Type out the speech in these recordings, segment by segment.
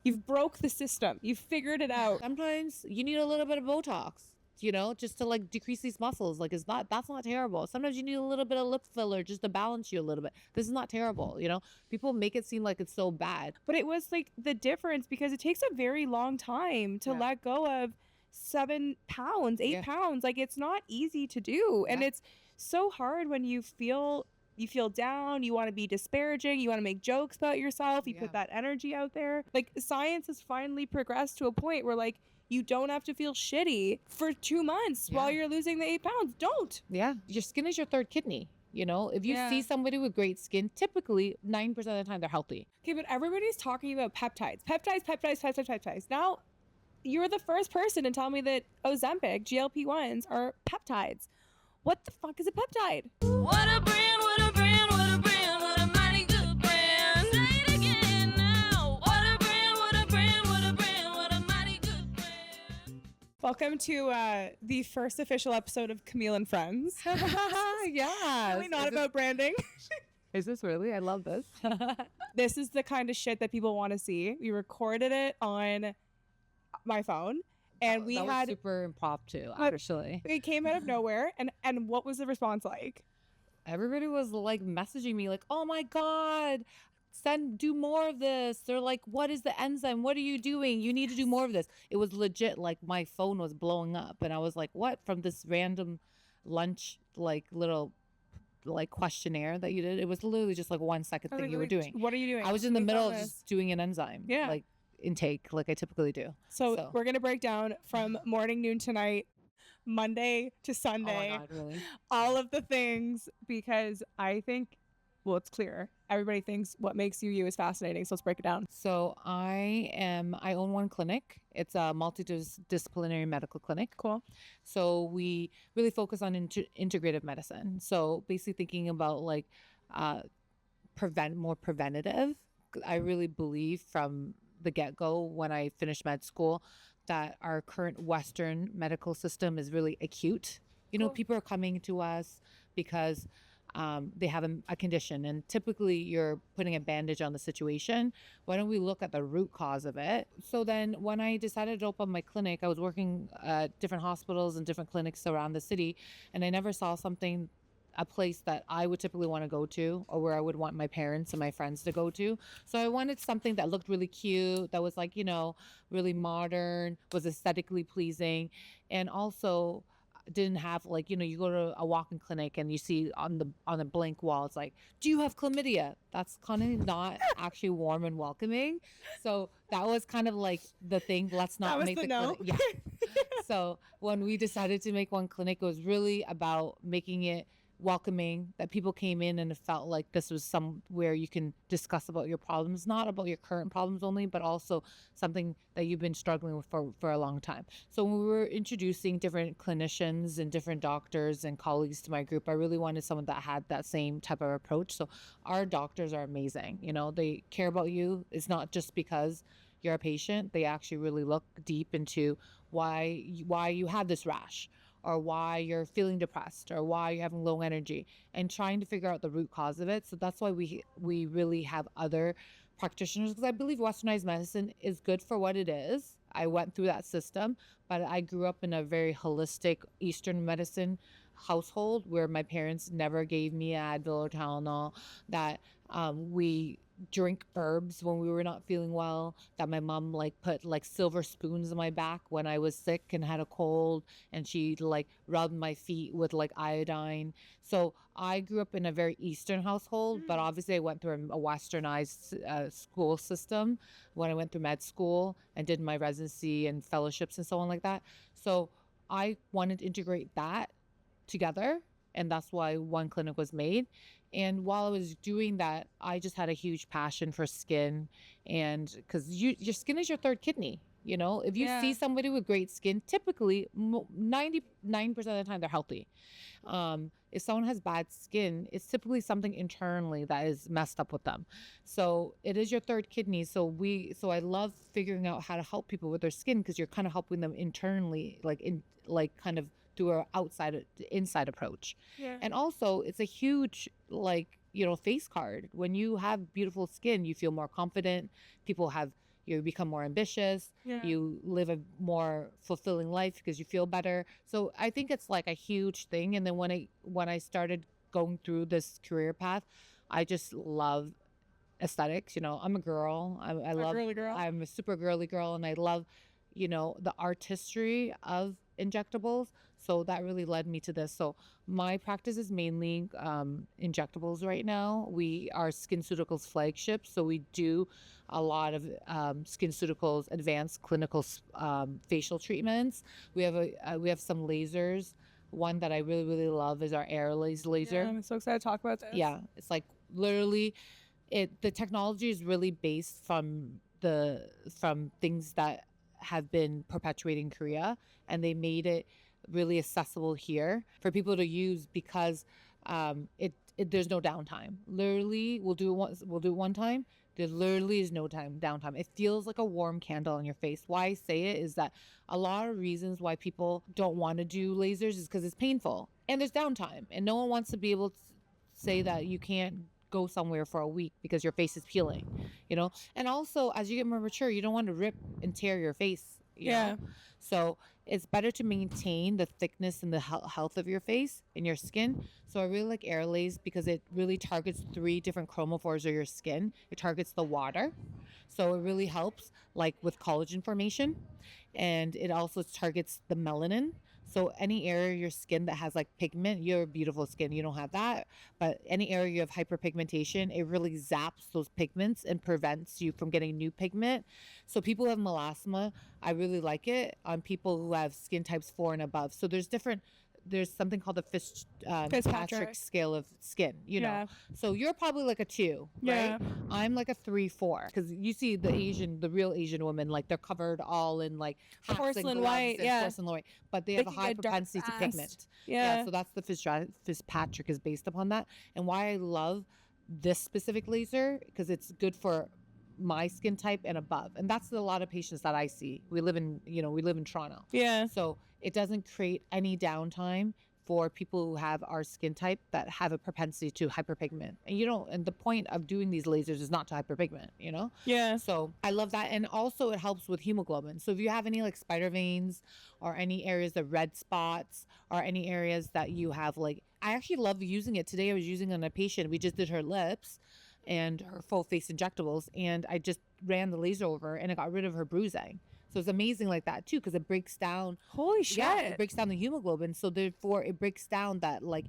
You've broke the system. You've figured it out. Sometimes you need a little bit of Botox, just to like decrease these muscles. Like that's not terrible. Sometimes you need a little bit of lip filler just to balance you a little bit. This is not terrible. People make it seem like it's so bad. But it was like the difference, because it takes a very long time to let go of 7 pounds, 8 pounds. Like, it's not easy to do. And it's so hard when you feel down, you want to be disparaging, you want to make jokes about yourself, you put that energy out there. Like, science has finally progressed to a point where, like, you don't have to feel shitty for 2 months while you're losing the 8 pounds. Don't. Yeah. Your skin is your third kidney. If you see somebody with great skin, typically 9% of the time they're healthy. Okay, but everybody's talking about peptides. Peptides. Now, you're the first person to tell me that Ozempic, GLP-1s, are peptides. What the fuck is a peptide? What a brand, what a brand, what a brand, what a mighty good brand. Say it again now. What a brand, what a brand, what a brand, what a mighty good brand. Welcome to the first official episode of Camille and Friends. Yeah. Really not about branding. Is this really? I love this. This is the kind of shit that people want to see. We recorded it on my phone. And we had super impromptu, actually. It came out of nowhere. And what was the response like? Everybody was like messaging me like, oh my God, do more of this. They're like, what is the enzyme? What are you doing? You need to do more of this. It was legit. Like, my phone was blowing up. And I was like, what? From this random lunch, like, little like questionnaire that you did. It was literally just like 1 second thing you were doing. What are you doing? I was in the middle of just doing an enzyme. Yeah. Like, intake like I typically do. So we're gonna break down from morning, noon to night, Monday to Sunday. Oh my God, really? All of the things, because I think, well, it's clear. Everybody thinks what makes you is fascinating. So let's break it down. So I own one clinic. It's a multidisciplinary medical clinic. Cool. So we really focus on integrative medicine. So basically thinking about like more preventative. I really believe from the get-go when I finished med school that our current Western medical system is really acute. People are coming to us because they have a condition, and typically you're putting a bandage on the situation. Why don't we look at the root cause of it? So then when I decided to open my clinic, I was working at different hospitals and different clinics around the city, and I never saw a place that I would typically want to go to, or where I would want my parents and my friends to go to. So I wanted something that looked really cute, that was like, really modern, was aesthetically pleasing, and also didn't have like, you go to a walk-in clinic and you see on the blank wall, it's like, do you have chlamydia? That's kind of not actually warm and welcoming. So that was kind of like the thing. Let's not make the clinic. Yeah. So when we decided to make one clinic, it was really about making it welcoming, that people came in and it felt like this was somewhere you can discuss about your problems, not about your current problems only, but also something that you've been struggling with for a long time. So when we were introducing different clinicians and different doctors and colleagues to my group, I really wanted someone that had that same type of approach. So our doctors are amazing. They care about you. It's not just because you're a patient. They actually really look deep into why you had this rash, or why you're feeling depressed, or why you're having low energy, and trying to figure out the root cause of it. So that's why we really have other practitioners, because I believe westernized medicine is good for what it is. I went through that system, but I grew up in a very holistic Eastern medicine household where my parents never gave me Advil or Tylenol, that we drink herbs when we were not feeling well, that my mom like put like silver spoons in my back when I was sick and had a cold, and she like rubbed my feet with like iodine. So I grew up in a very Eastern household, but obviously I went through a westernized school system when I went through med school and did my residency and fellowships and so on like that. So I wanted to integrate that together, and that's why one clinic was made. And while I was doing that, I just had a huge passion for skin, and because your skin is your third kidney. If you see somebody with great skin, typically 99% of the time they're healthy. If someone has bad skin, it's typically something internally that is messed up with them. So it is your third kidney. So I love figuring out how to help people with their skin, because you're kind of helping them internally, kind of through an inside approach. Yeah. And also it's a huge face card. When you have beautiful skin, you feel more confident. People have you become more ambitious, you live a more fulfilling life because you feel better. So I think it's like a huge thing. And then when I started going through this career path, I just love aesthetics. You know, I'm a girl. I love girly girl. I'm a super girly girl, and I love, you know, the artistry of injectables. So that really led me to this. So my practice is mainly injectables right now. We are SkinCeuticals flagship, so we do a lot of SkinCeuticals advanced clinical facial treatments. We have some lasers. One that I really love is our Airlaze laser. Yeah, I'm so excited to talk about this. Yeah, it's like literally, the technology is really based from things that have been perpetuated in Korea, and they made it really accessible here for people to use because there's no downtime. Literally, we'll do it one time. There literally is no downtime. It feels like a warm candle on your face. Why I say it is that a lot of reasons why people don't want to do lasers is because it's painful and there's downtime, and no one wants to be able to say that you can't go somewhere for a week because your face is peeling, you know. And also, as you get more mature, you don't want to rip and tear your face, you know? So it's better to maintain the thickness and the health of your face and your skin. So I really like Airlaze because it really targets 3 different chromophores of your skin. It targets the water, so it really helps like with collagen formation, and it also targets the melanin. So any area of your skin that has like pigment, you have beautiful skin, you don't have that. But any area you have hyperpigmentation, it really zaps those pigments and prevents you from getting new pigment. So people who have melasma, I really like it on people who have skin types 4 and above. So there's something called the Fitzpatrick scale of skin, you know. So you're probably like a 2, right? I'm like a 3-4 because you see the real Asian women, like they're covered all in like porcelain white, porcelain white, but they have a high propensity to pigment. So that's the Fitzpatrick is based upon that, and why I love this specific laser because it's good for my skin type and above, and that's a lot of patients that I see. We live in Toronto, so it doesn't create any downtime for people who have our skin type that have a propensity to hyperpigment. And the point of doing these lasers is not to hyperpigment, you know. So I love that, and also it helps with hemoglobin. So if you have any like spider veins or any areas of red spots or any areas that you have, like, I actually love using it. Today I was using it on a patient. We just did her lips and her full face injectables, and I just ran the laser over and it got rid of her bruising. So it's amazing like that too, because it breaks down. Holy shit! Yeah, it breaks down the hemoglobin. So therefore, it breaks down that like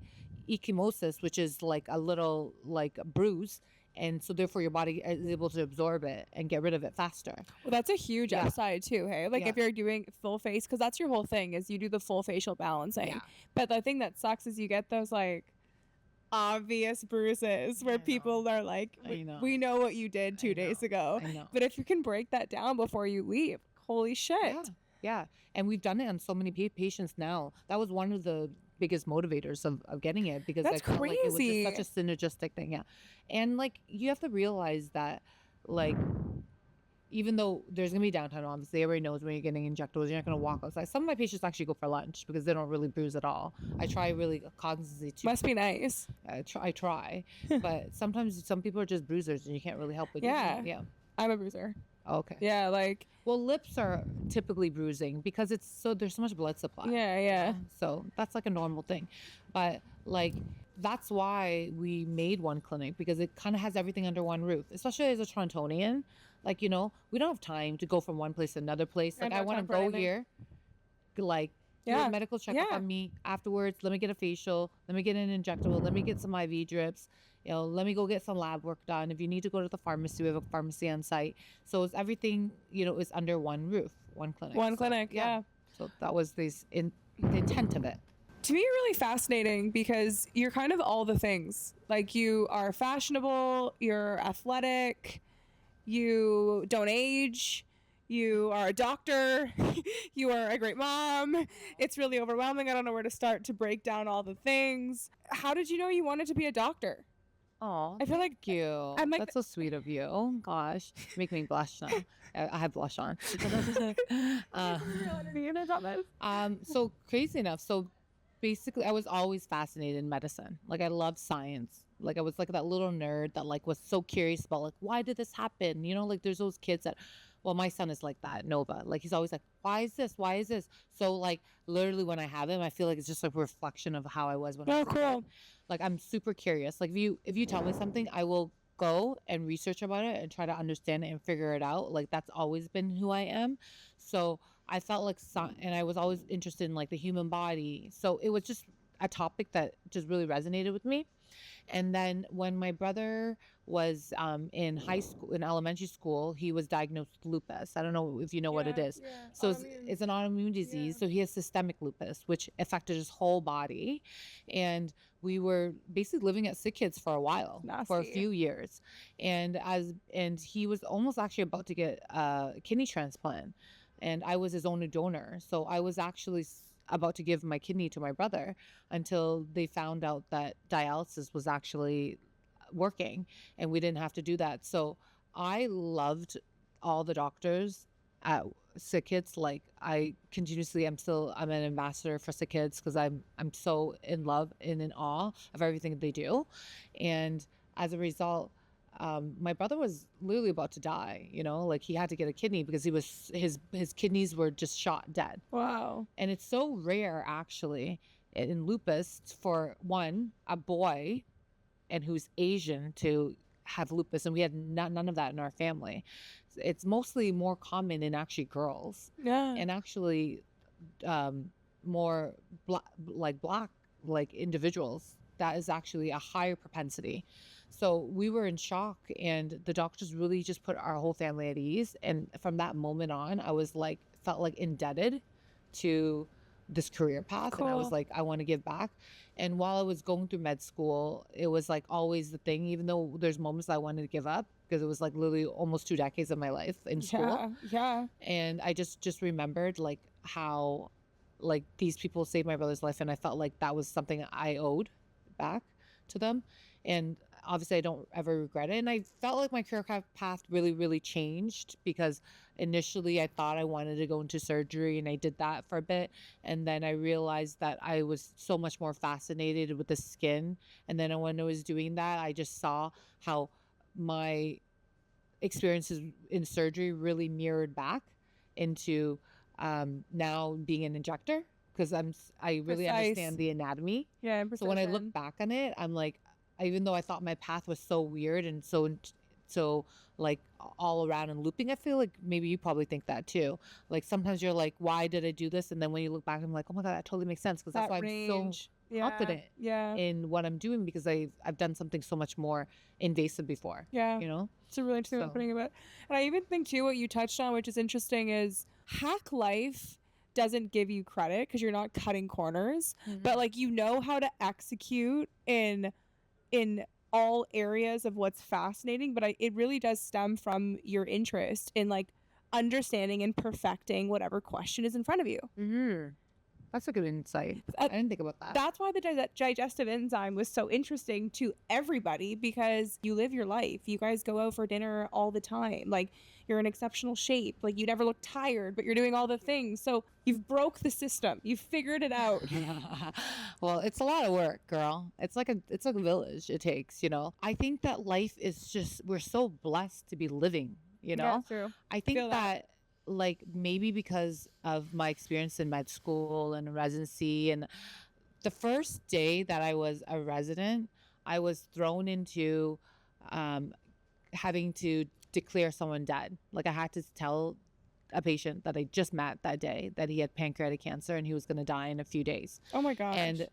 ecchymosis, which is like a little like bruise, and so therefore your body is able to absorb it and get rid of it faster. Well, that's a huge upside too, hey? Like if you're doing full face, because that's your whole thing is you do the full facial balancing. But the thing that sucks is you get those like obvious bruises where people are like, we know what you did 2 days ago. But if you can break that down before you leave, holy shit. Yeah. And we've done it on so many patients now. That was one of the biggest motivators of getting it, because that's I felt crazy. like it was just such a synergistic thing. And like you have to realize that like even though there's gonna be downtime, obviously everybody knows when you're getting injectables, you're not gonna walk outside. Some of my patients actually go for lunch because they don't really bruise at all. I try really constantly to. Must be nice. I try, but sometimes some people are just bruisers and you can't really help it. Yeah. I'm a bruiser. Okay. Yeah, like. Well, lips are typically bruising because there's so much blood supply. Yeah. So that's like a normal thing, but like that's why we made one clinic, because it kind of has everything under one roof. Especially as a Torontonian, like, you know, we don't have time to go from one place to another place. Like I want to go here, like do a medical checkup on me afterwards. Let me get a facial. Let me get an injectable. Let me get some IV drips. You know, let me go get some lab work done. If you need to go to the pharmacy, we have a pharmacy on site. So it's everything, you know, is under one roof, one clinic. One clinic, yeah. So that was the intent of it. To me, really fascinating because you're kind of all the things. Like you are fashionable, you're athletic, you don't age, you are a doctor, you are a great mom. It's really overwhelming. I don't know where to start to break down all the things. How did you know you wanted to be a doctor? Oh, I feel like you. I'm like that's so sweet of you. Oh gosh, you make me blush now. I have blush on. So crazy enough. So basically, I was always fascinated in medicine. Like I loved science. Like I was like that little nerd that like was so curious about like why did this happen? You know, like there's those kids that, Well, my son is like that, Nova. Like he's always like, why is this? Why is this? So like literally when I have him, I feel like it's just like a reflection of how I was when I Oh, was a kid. cool. Like I'm super curious. Like if you tell me something, I will go and research about it and try to understand it and figure it out. Like that's always been who I am. So I felt like and I was always interested in like the human body. So it was just a topic that just really resonated with me. And then when my brother was in high school, in elementary school, he was diagnosed with lupus. I don't know if you know what it is. So it's an autoimmune disease. So he has systemic lupus, which affected his whole body. And we were basically living at sick kids for a while, for a Nasty. few years. And he was almost actually about to get a kidney transplant. And I was his only donor. So I was actually about to give my kidney to my brother until they found out that dialysis was actually working and we didn't have to do that. So I loved all the doctors at Sick Kids. Like I'm an ambassador for Sick Kids because I'm so in love and in awe of everything they do. And as a result, my brother was literally about to die, like he had to get a kidney because his kidneys were just shot dead. Wow. And it's so rare actually in lupus for a boy and who's Asian to have lupus, and we had none of that in our family. It's mostly more common in actually girls. Yeah. And actually more black individuals. That is actually a higher propensity. So we were in shock, and the doctors really just put our whole family at ease. And from that moment on, I was felt like indebted to this career path. And I was Cool. like, I want to give back. And while I was going through med school, it was like always the thing, even though there's moments I wanted to give up because it was like literally almost 2 decades of my life in school. Yeah. And I just remembered like how like these people saved my brother's life, and I felt like that was something I owed back to them. And obviously I don't ever regret it. And I felt like my career path really, really changed because initially I thought I wanted to go into surgery, and I did that for a bit. And then I realized that I was so much more fascinated with the skin. And then when I was doing that, I just saw how my experiences in surgery really mirrored back into now being an injector because I really Precise. understand the anatomy. Yeah. So when I look back on it, I'm like, even though I thought my path was so weird and so like all around and looping, I feel like maybe you probably think that too. Like sometimes you're like, why did I do this? And then when you look back, I'm like, oh my God, that totally makes sense because that's why I'm so confident in what I'm doing because I've done something so much more invasive before. Yeah. It's a really interesting way of So- putting it. And I even think too, what you touched on, which is interesting, is hack life doesn't give you credit because you're not cutting corners, but like how to execute in all areas of what's fascinating. But it really does stem from your interest in like understanding and perfecting whatever question is in front of you. Mhm. That's a good insight. I didn't think about that. That's why the digestive enzyme was so interesting to everybody, because you live your life. You guys go out for dinner all the time. Like, you're in exceptional shape. Like, you never look tired, but you're doing all the things. So you've broke the system. You've figured it out. Well, it's a lot of work, girl. It's like a village it takes, I think that life is just, we're so blessed to be living, Yeah, true. I think Feel that. that like maybe because of my experience in med school and residency, and the first day that I was a resident, I was thrown into having to declare someone dead. Like I had to tell a patient that I just met that day that he had pancreatic cancer and he was going to die in a few days. Oh my gosh. And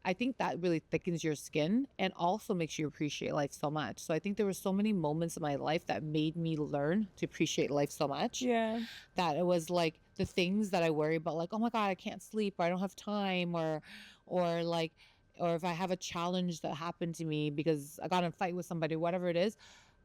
I think that really thickens your skin and also makes you appreciate life so much. So I think there were so many moments in my life that made me learn to appreciate life so much. Yeah. That it was like the things that I worry about, like, oh my God, I can't sleep, or I don't have time, or if I have a challenge that happened to me because I got in a fight with somebody, whatever it is,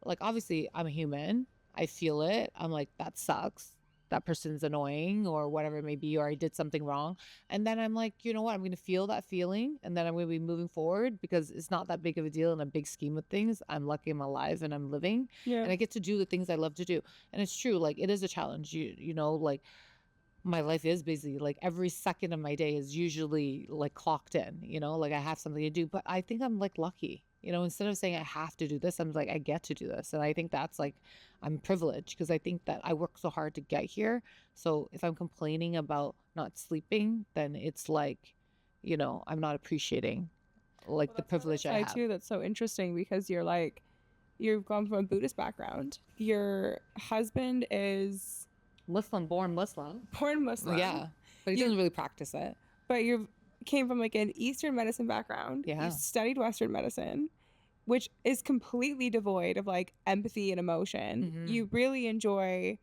like obviously I'm a human. I feel it. I'm like, that sucks. That person's annoying or whatever it may be, or I did something wrong. And then I'm like, you know what? I'm going to feel that feeling and then I'm going to be moving forward because it's not that big of a deal in a big scheme of things. I'm lucky I'm alive and I'm living Yeah. and I get to do the things I love to do. And it's true. Like it is a challenge. You know, like my life is busy. Like every second of my day is usually like clocked in, like I have something to do, but I think I'm like lucky. instead of saying I have to do this, I'm like, I get to do this. And I think that's like, I'm privileged because I think that I work so hard to get here. So if I'm complaining about not sleeping, then it's like, I'm not appreciating like the privilege I have. too, that's so interesting because you've gone from a Buddhist background. Your husband is Born Muslim. Yeah. But he doesn't really practice it. But you came from like an Eastern medicine background. Yeah. You studied Western medicine, which is completely devoid of like empathy and emotion. Mm-hmm. You really enjoy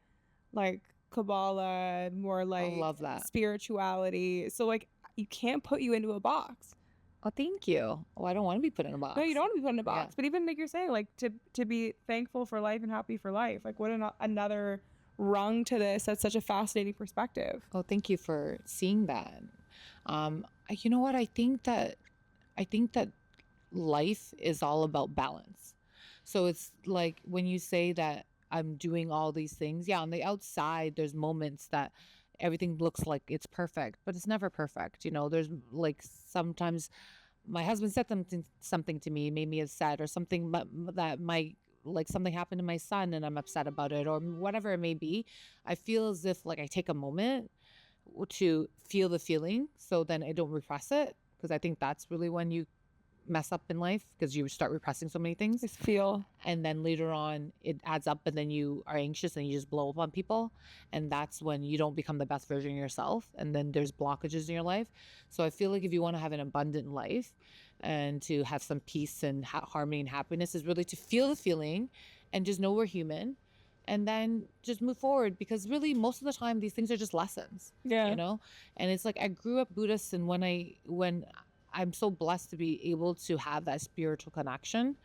like Kabbalah, more like I love that. spirituality. So like you can't put you into a box. Oh, thank you. Oh, I don't want to be put in a box. No, you don't want to be put in a box. Yeah. But even like you're saying, like to be thankful for life and happy for life. Like what another rung to this. That's such a fascinating perspective. Oh, thank you for seeing that. You know what? I think that life is all about balance. So it's like when you say that I'm doing all these things, yeah, on the outside, there's moments that everything looks like it's perfect, but it's never perfect. There's like sometimes my husband said something to me, made me upset, or something that like something happened to my son and I'm upset about it, or whatever it may be. I feel as if like I take a moment to feel the feeling so then I don't repress it, because I think that's really when you mess up in life, because you start repressing so many things. Just feel. And then later on it adds up and then you are anxious and you just blow up on people, and that's when you don't become the best version of yourself, and then there's blockages in your life. So I feel like if you want to have an abundant life and to have some peace and harmony and happiness, is really to feel the feeling and just know we're human, and then just move forward, because really most of the time these things are just lessons. Yeah. And it's like I grew up Buddhist, and when I'm so blessed to be able to have that spiritual connection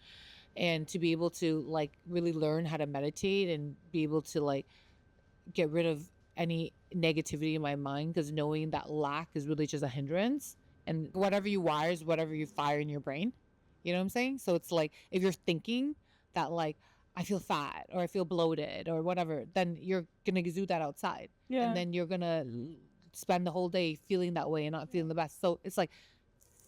and to be able to like really learn how to meditate and be able to like get rid of any negativity in my mind, because knowing that lack is really just a hindrance, and whatever you wire is whatever you fire in your brain. You know what I'm saying? So it's like if you're thinking that like I feel fat or I feel bloated or whatever, then you're going to exude that outside. Yeah. And then you're going to spend the whole day feeling that way and not feeling the best. So it's like,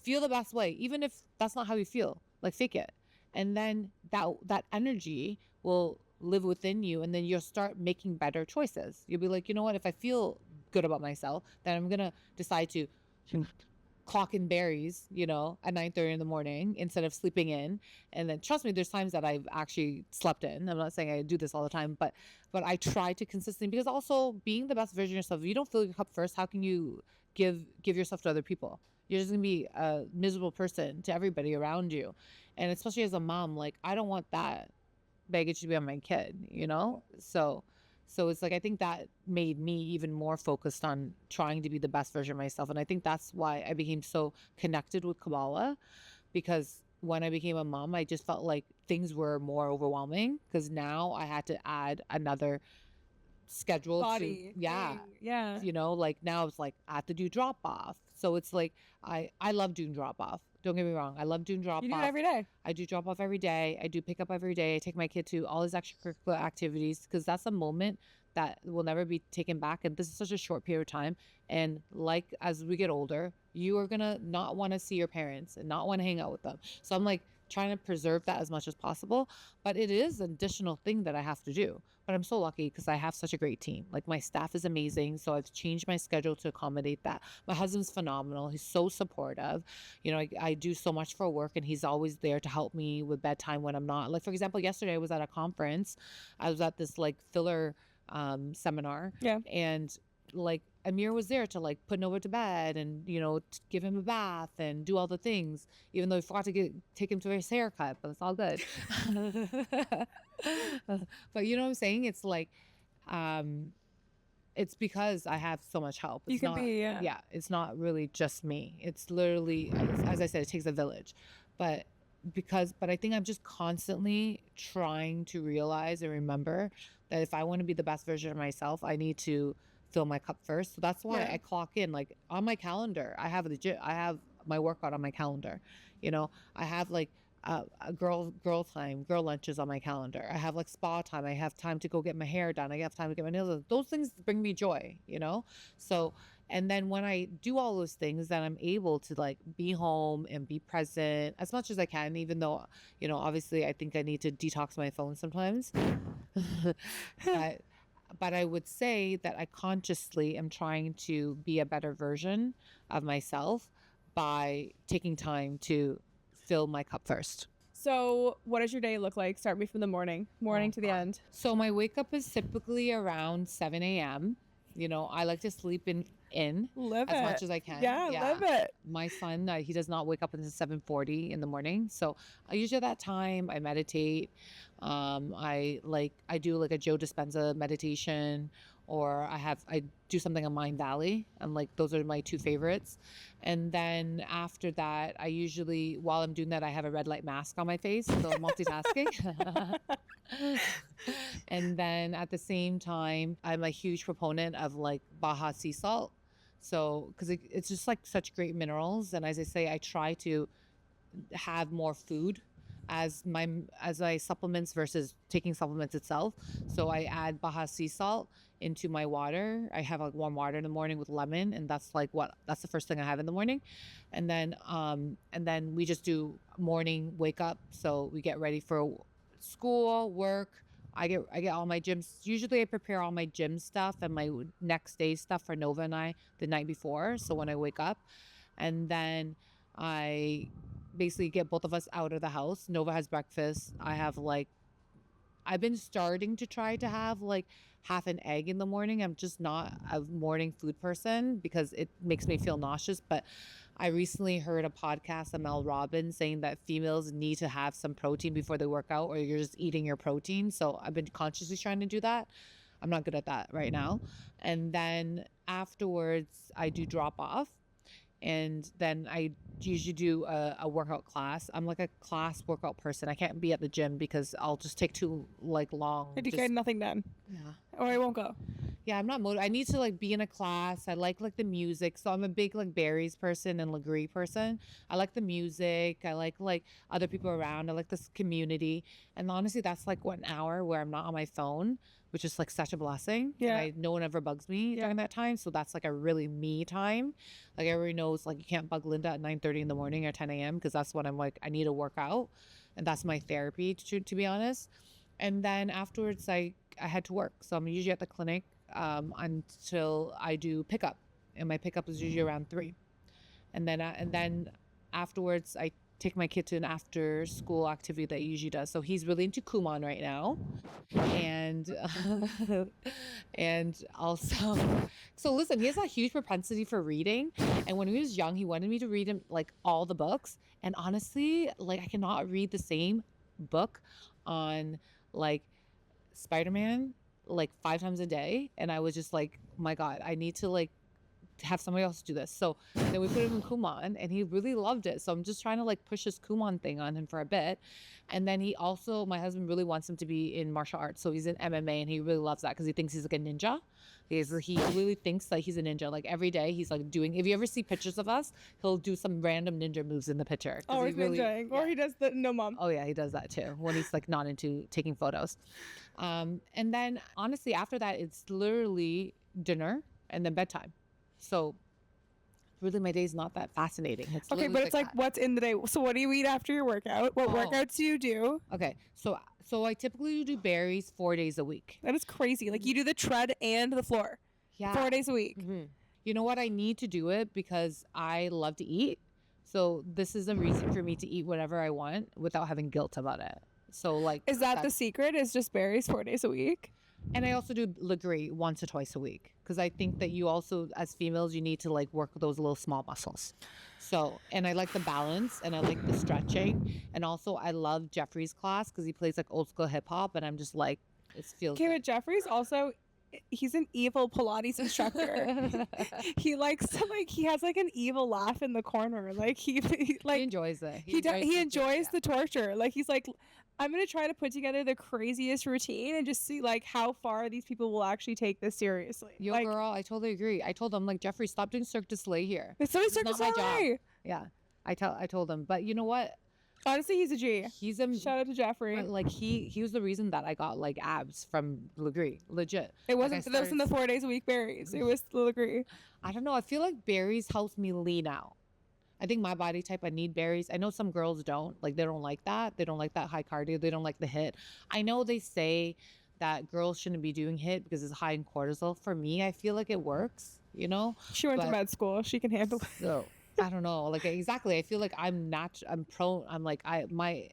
feel the best way, even if that's not how you feel, like fake it. And then that energy will live within you, and then you'll start making better choices. You'll be like, you know what, if I feel good about myself, then I'm going to decide to clock in berries, at 9:30 in the morning instead of sleeping in. And then trust me, there's times that I've actually slept in. I'm not saying I do this all the time, but I try to consistently, because also being the best version of yourself, if you don't fill your cup first, how can you give yourself to other people? You're just gonna be a miserable person to everybody around you. And especially as a mom, like I don't want that baggage to be on my kid, So it's like, I think that made me even more focused on trying to be the best version of myself. And I think that's why I became so connected with Kabbalah, because when I became a mom, I just felt like things were more overwhelming, because now I had to add another schedule Body. Yeah. Like now it's like I have to do drop off. So it's like I love doing drop off. Don't get me wrong. I love doing drop off. You do it every day. I do drop off every day. I do pick up every day. I take my kid to all his extracurricular activities, because that's a moment that will never be taken back. And this is such a short period of time. And like as we get older, you are gonna not want to see your parents and not want to hang out with them. So I'm like trying to preserve that as much as possible. But it is an additional thing that I have to do. But I'm so lucky because I have such a great team. Like my staff is amazing. So I've changed my schedule to accommodate that. My husband's phenomenal. He's so supportive. I do so much for work, and he's always there to help me with bedtime when I'm not. Like, for example, yesterday I was at a conference. I was at this like filler seminar. Yeah. And like Amir was there to like put Nova to bed and, to give him a bath and do all the things, even though he forgot to take him to his haircut, but it's all good. But you know what I'm saying? It's like, it's because I have so much help. It's it's not really just me. It's literally, as I said, it takes a village. But I think I'm just constantly trying to realize and remember that if I want to be the best version of myself, I need to fill my cup first. So that's why I clock in, like on my calendar. I have my workout on my calendar. I have like a girl time, girl lunches on my calendar. I have like spa time. I have time to go get my hair done. I have time to get my nails done. Those things bring me joy, So And then when I do all those things, then I'm able to like be home and be present as much as I can, even though, obviously I think I need to detox my phone sometimes. but, but I would say that I consciously am trying to be a better version of myself by taking time to fill my cup first. So what does your day look like? Start me from the morning to the end. So my wake up is typically around 7 a.m. I like to sleep in Live as it. much as I can. Yeah, live it. My son, he does not wake up until 7:40 in the morning. So I usually at that time I meditate. I do like a Joe Dispenza meditation, or I do something on Mind Valley. And like those are my two favorites. And then after that, I usually, while I'm doing that, I have a red light mask on my face, so I'm multitasking. And then at the same time, I'm a huge proponent of like Baja sea salt. So, because it's just like such great minerals. And as I say, I try to have more food as my supplements versus taking supplements itself. So I add Baja sea salt into my water. I have like warm water in the morning with lemon, and that's the first thing I have in the morning. And then we just do morning wake up. So we get ready for school, work. I get all my gyms. Usually I prepare all my gym stuff and my next day stuff for Nova and I the night before. So when I wake up, and then I basically get both of us out of the house. Nova has breakfast. I've been starting to try to have like half an egg in the morning. I'm just not a morning food person because it makes me feel nauseous. But I recently heard a podcast of Mel Robbins saying that females need to have some protein before they work out, or you're just eating your protein. So I've been consciously trying to do that. I'm not good at that right now. And then afterwards, I do drop off. And then I usually do a workout class. I'm like a class workout person. I can't be at the gym because I'll just take too long. I get nothing done. Yeah. Or I won't go. Yeah, I'm not motivated. I need to like be in a class. I like the music. So I'm a big like berries person and Legree person. I like the music. I like other people around. I like this community. And honestly, that's like 1 hour where I'm not on my phone, which is like such a blessing. Yeah. And no one ever bugs me during that time. So that's like a really me time. Like everybody knows like you can't bug Linda at 9:30 in the morning or 10 a.m. because that's when I'm like, I need to work out. And that's my therapy to be honest. And then afterwards I head to work. So I'm usually at the clinic until I do pickup. And my pickup is usually around 3. And then afterwards I take my kid to an after school activity that he usually does. So he's really into Kumon right now. And and also, so listen, he has a huge propensity for reading. And when he was young, he wanted me to read him like all the books. And honestly, like I cannot read the same book on like Spider-Man like 5 times a day. And I was just like, oh my God, I need to like have somebody else do this. So then we put him in Kumon and he really loved it. So I'm just trying to like push this Kumon thing on him for a bit. And then my husband really wants him to be in martial arts. So he's in MMA and he really loves that because he thinks he's like a ninja. He really thinks that he's a ninja. Like every day he's like doing, if you ever see pictures of us, he'll do some random ninja moves in the picture. Oh, he's ninjaing. Or he does the no mom. Oh yeah, he does that too when he's like not into taking photos. And then honestly after that, it's literally dinner and then bedtime. So really my day's not that fascinating. Okay, but it's like what's in the day. So what do you eat after your workout? What workouts do you do? Okay, so I typically do berries 4 days a week. That is crazy. Like you do the tread and the floor. Yeah. 4 days a week. Mm-hmm. You know what? I need to do it because I love to eat. So this is a reason for me to eat whatever I want without having guilt about it. So like, is that the secret? Is just berries 4 days a week? And I also do Legree once or twice a week because I think that you also, as females, you need to like work those little small muscles. So, and I like the balance and I like the stretching. And also I love Jeffrey's class because he plays like old school hip hop and I'm just like, it feels okay, but Jeffrey's also, he's an evil Pilates instructor. He likes to like, he has like an evil laugh in the corner. Like he enjoys it. He enjoys the torture. Like he's like, I'm going to try to put together the craziest routine and just see like how far these people will actually take this seriously. Yo, like, girl, I totally agree. I told him like, Jeffrey, stop doing Cirque du Soleil here. It's always Cirque du not my Soleil. job. Yeah, I told him. But you know what? Honestly, he's a G. He's a Shout out to Jeffrey. like he was the reason that I got like abs from Legree. Legit. It Like, wasn't. That wasn't the 4 days a week berries. It was the Legree. I don't know. I feel like berries helps me lean out. I think my body type, I need berries. I know some girls don't. Like, they don't like that. They don't like that high cardio. They don't like the HIIT. I know they say that girls shouldn't be doing HIIT because it's high in cortisol. For me, I feel like it works, you know? She went to But- med school. She can handle it. So, I don't know. Like, exactly. I feel like I'm prone. I'm like, my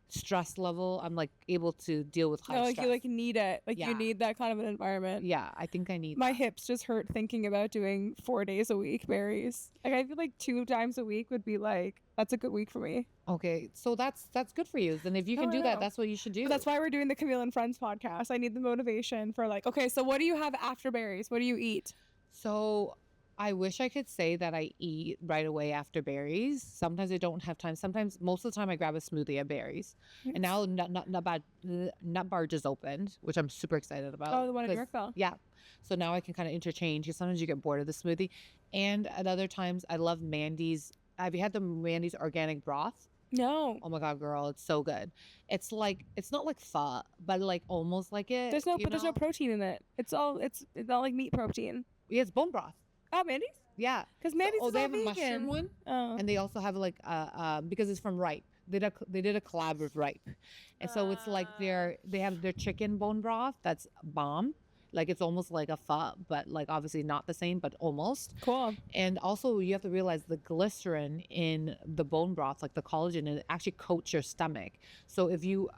stress level, I'm like able to deal with high No, like stress. you like need it. Like Yeah. you need that kind of an environment. Yeah, I think I need My that. hips just hurt thinking about doing 4 days a week berries. Like I feel like 2 times a week would be like that's a good week for me. Okay, so that's good for you. Then if you No, can I do that, know. that's what you should do. But that's why we're doing the Camille and Friends podcast. I need the motivation for like, okay, so what do you have after berries? What do you eat? So I wish I could say that I eat right away after berries. Sometimes I don't have time. Sometimes, most of the time, I grab a smoothie of berries. And now Nut Bar just opened, which I'm super excited about. Oh, the one in 'cause- Yorkville. Yeah. So now I can kind of interchange because sometimes you get bored of the smoothie. And at other times, I love Mandy's. Have you had the Mandy's organic broth? No. Oh my God, girl, it's so good. It's like, it's not like pho, but like almost like it. There's no you there's know? no protein in it. It's all it's not like meat protein. Yeah, it's bone broth. Oh, Mandy's? Yeah. Because Mandy's Oh, is they all have a vegan. mushroom one. Oh. And they also have like because it's from Ripe. They did a collab with Ripe, and so it's like they have their chicken bone broth that's bomb. Like it's almost like a pho, but like obviously not the same, but almost. Cool. And also you have to realize the glycerin in the bone broth, like the collagen, it actually coats your stomach. So if you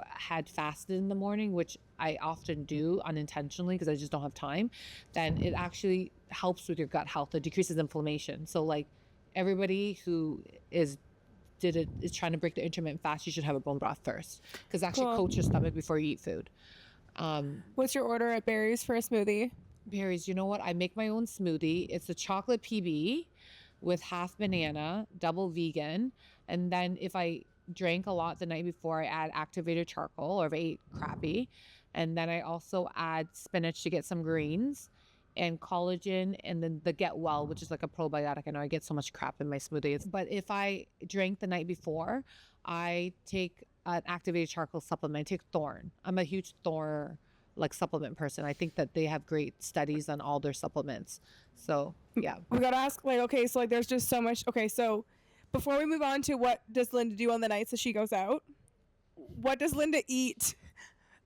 had fasted in the morning, which I often do unintentionally because I just don't have time, then it actually helps with your gut health. It decreases inflammation. So like everybody who is trying to break the intermittent fast, you should have a bone broth first because it actually Cool. coats your stomach before you eat food. What's your order at Berries for a smoothie? Berries, you know what? I make my own smoothie. It's a chocolate PB with half banana, double vegan. And then if I drank a lot the night before, I add activated charcoal, or if I ate crappy. And then I also add spinach to get some greens and collagen, and then the Get Well, which is like a probiotic. I know I get so much crap in my smoothies. But if I drank the night before, I take an activated charcoal supplement. I take Thorne. I'm a huge Thorne like supplement person. I think that they have great studies on all their supplements. So yeah. We gotta ask, like, okay, so like there's just so much. Okay, so before we move on to what does Linda do on the nights that she goes out, what does Linda eat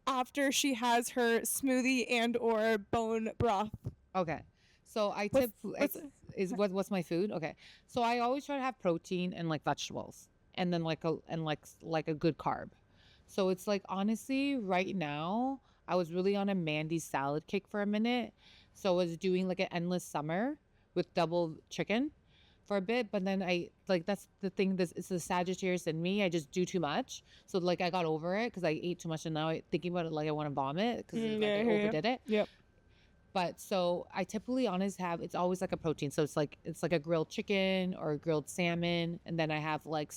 after she has her smoothie and or bone broth? Okay. So I What's- tip what's my food? Okay. So I always try to have protein and like vegetables, and then like a good carb. So it's like honestly right now I was really on a Mandy's salad kick for a minute. So I was doing like an endless summer with double chicken for a bit, but then I like that's the thing. This it's the Sagittarius in me. I just do too much. So like I got over it because I ate too much, and now thinking about it like I want to vomit because Mm, like, yeah, I I hear ya. overdid it. Yep. But so I typically honest have it's always like a protein. So it's like a grilled chicken or a grilled salmon, and then I have like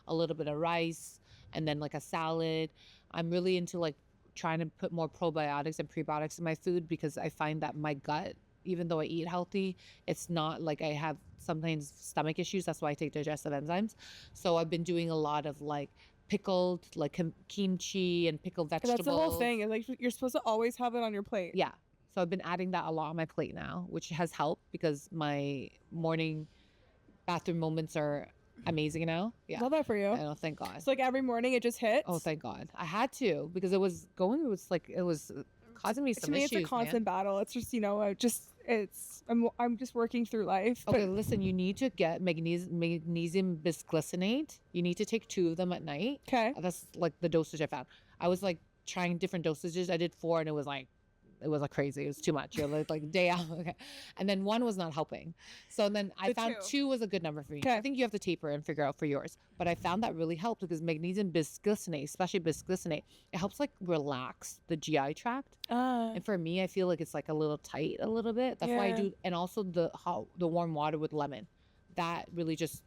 a little bit of rice, and then like a salad. I'm really into like trying to put more probiotics and prebiotics in my food because I find that my gut, even though I eat healthy, it's not like I have sometimes stomach issues. That's why I take digestive enzymes. So I've been doing a lot of like pickled like kimchi and pickled vegetables. That's the whole thing. Is like you're supposed to always have it on your plate. Yeah. So I've been adding that a lot on my plate now, which has helped because my morning bathroom moments are amazing now. Yeah. Love that for you. I know, thank God. So like every morning it just hits. Oh, thank God. I had to because it was causing me To some me, issues. it's a constant battle. It's just I'm just working through life. Okay, But listen, you need to get magnesium bisglycinate. You need to take 2 of them at night. okay. That's like the dosage I found. I was like trying different dosages. I did 4 and it was like crazy. It was too much. You're like day out. Okay. And then 1 was not helping. So then I The found 2 was a good number for me. Okay. I think you have to taper and figure out for yours. But I found that really helped because magnesium bisglycinate, especially bisglycinate, it helps like relax the GI tract. And for me, I feel like it's like a little tight a little bit. That's why I Yeah. do. And also the warm water with lemon. That really just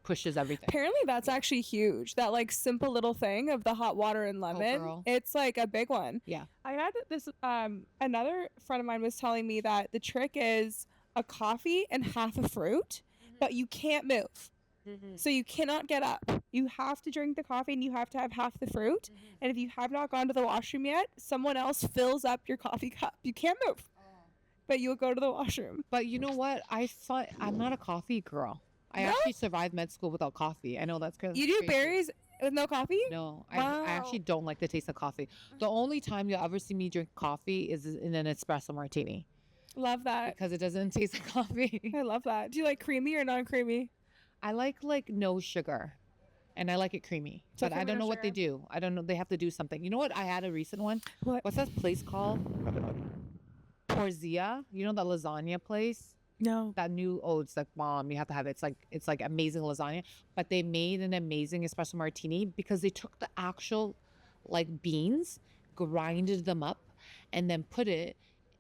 pushes everything. Apparently that's actually huge. That like simple little thing of the hot water and lemon. girl. It's like a big one. Yeah. I had this another friend of mine was telling me that the trick is a coffee and half a fruit, but you can't move. So you cannot get up. You have to drink the coffee and you have to have half the fruit. And if you have not gone to the washroom yet, someone else fills up your coffee cup. You can't move, but you'll go to the washroom. But you know what? I'm not a coffee girl. I No? actually survived med school without coffee. I know that's crazy. You do berries with no coffee? No, Wow. I actually don't like the taste of coffee. The only time you'll ever see me drink coffee is in an espresso martini Love that. because it doesn't taste like coffee. I love that. Do you like creamy or non-creamy? I like no sugar, and I like it creamy. So But I creamy, don't no know what they sugar? do. I don't know. They have to do something. You know what? I had a recent one. What? What's that place called? Porzia. You know that lasagna place? No. That new it's like bomb. You have to have it. It's like amazing lasagna. But they made an amazing espresso martini because they took the actual like beans, grinded them up, and then put it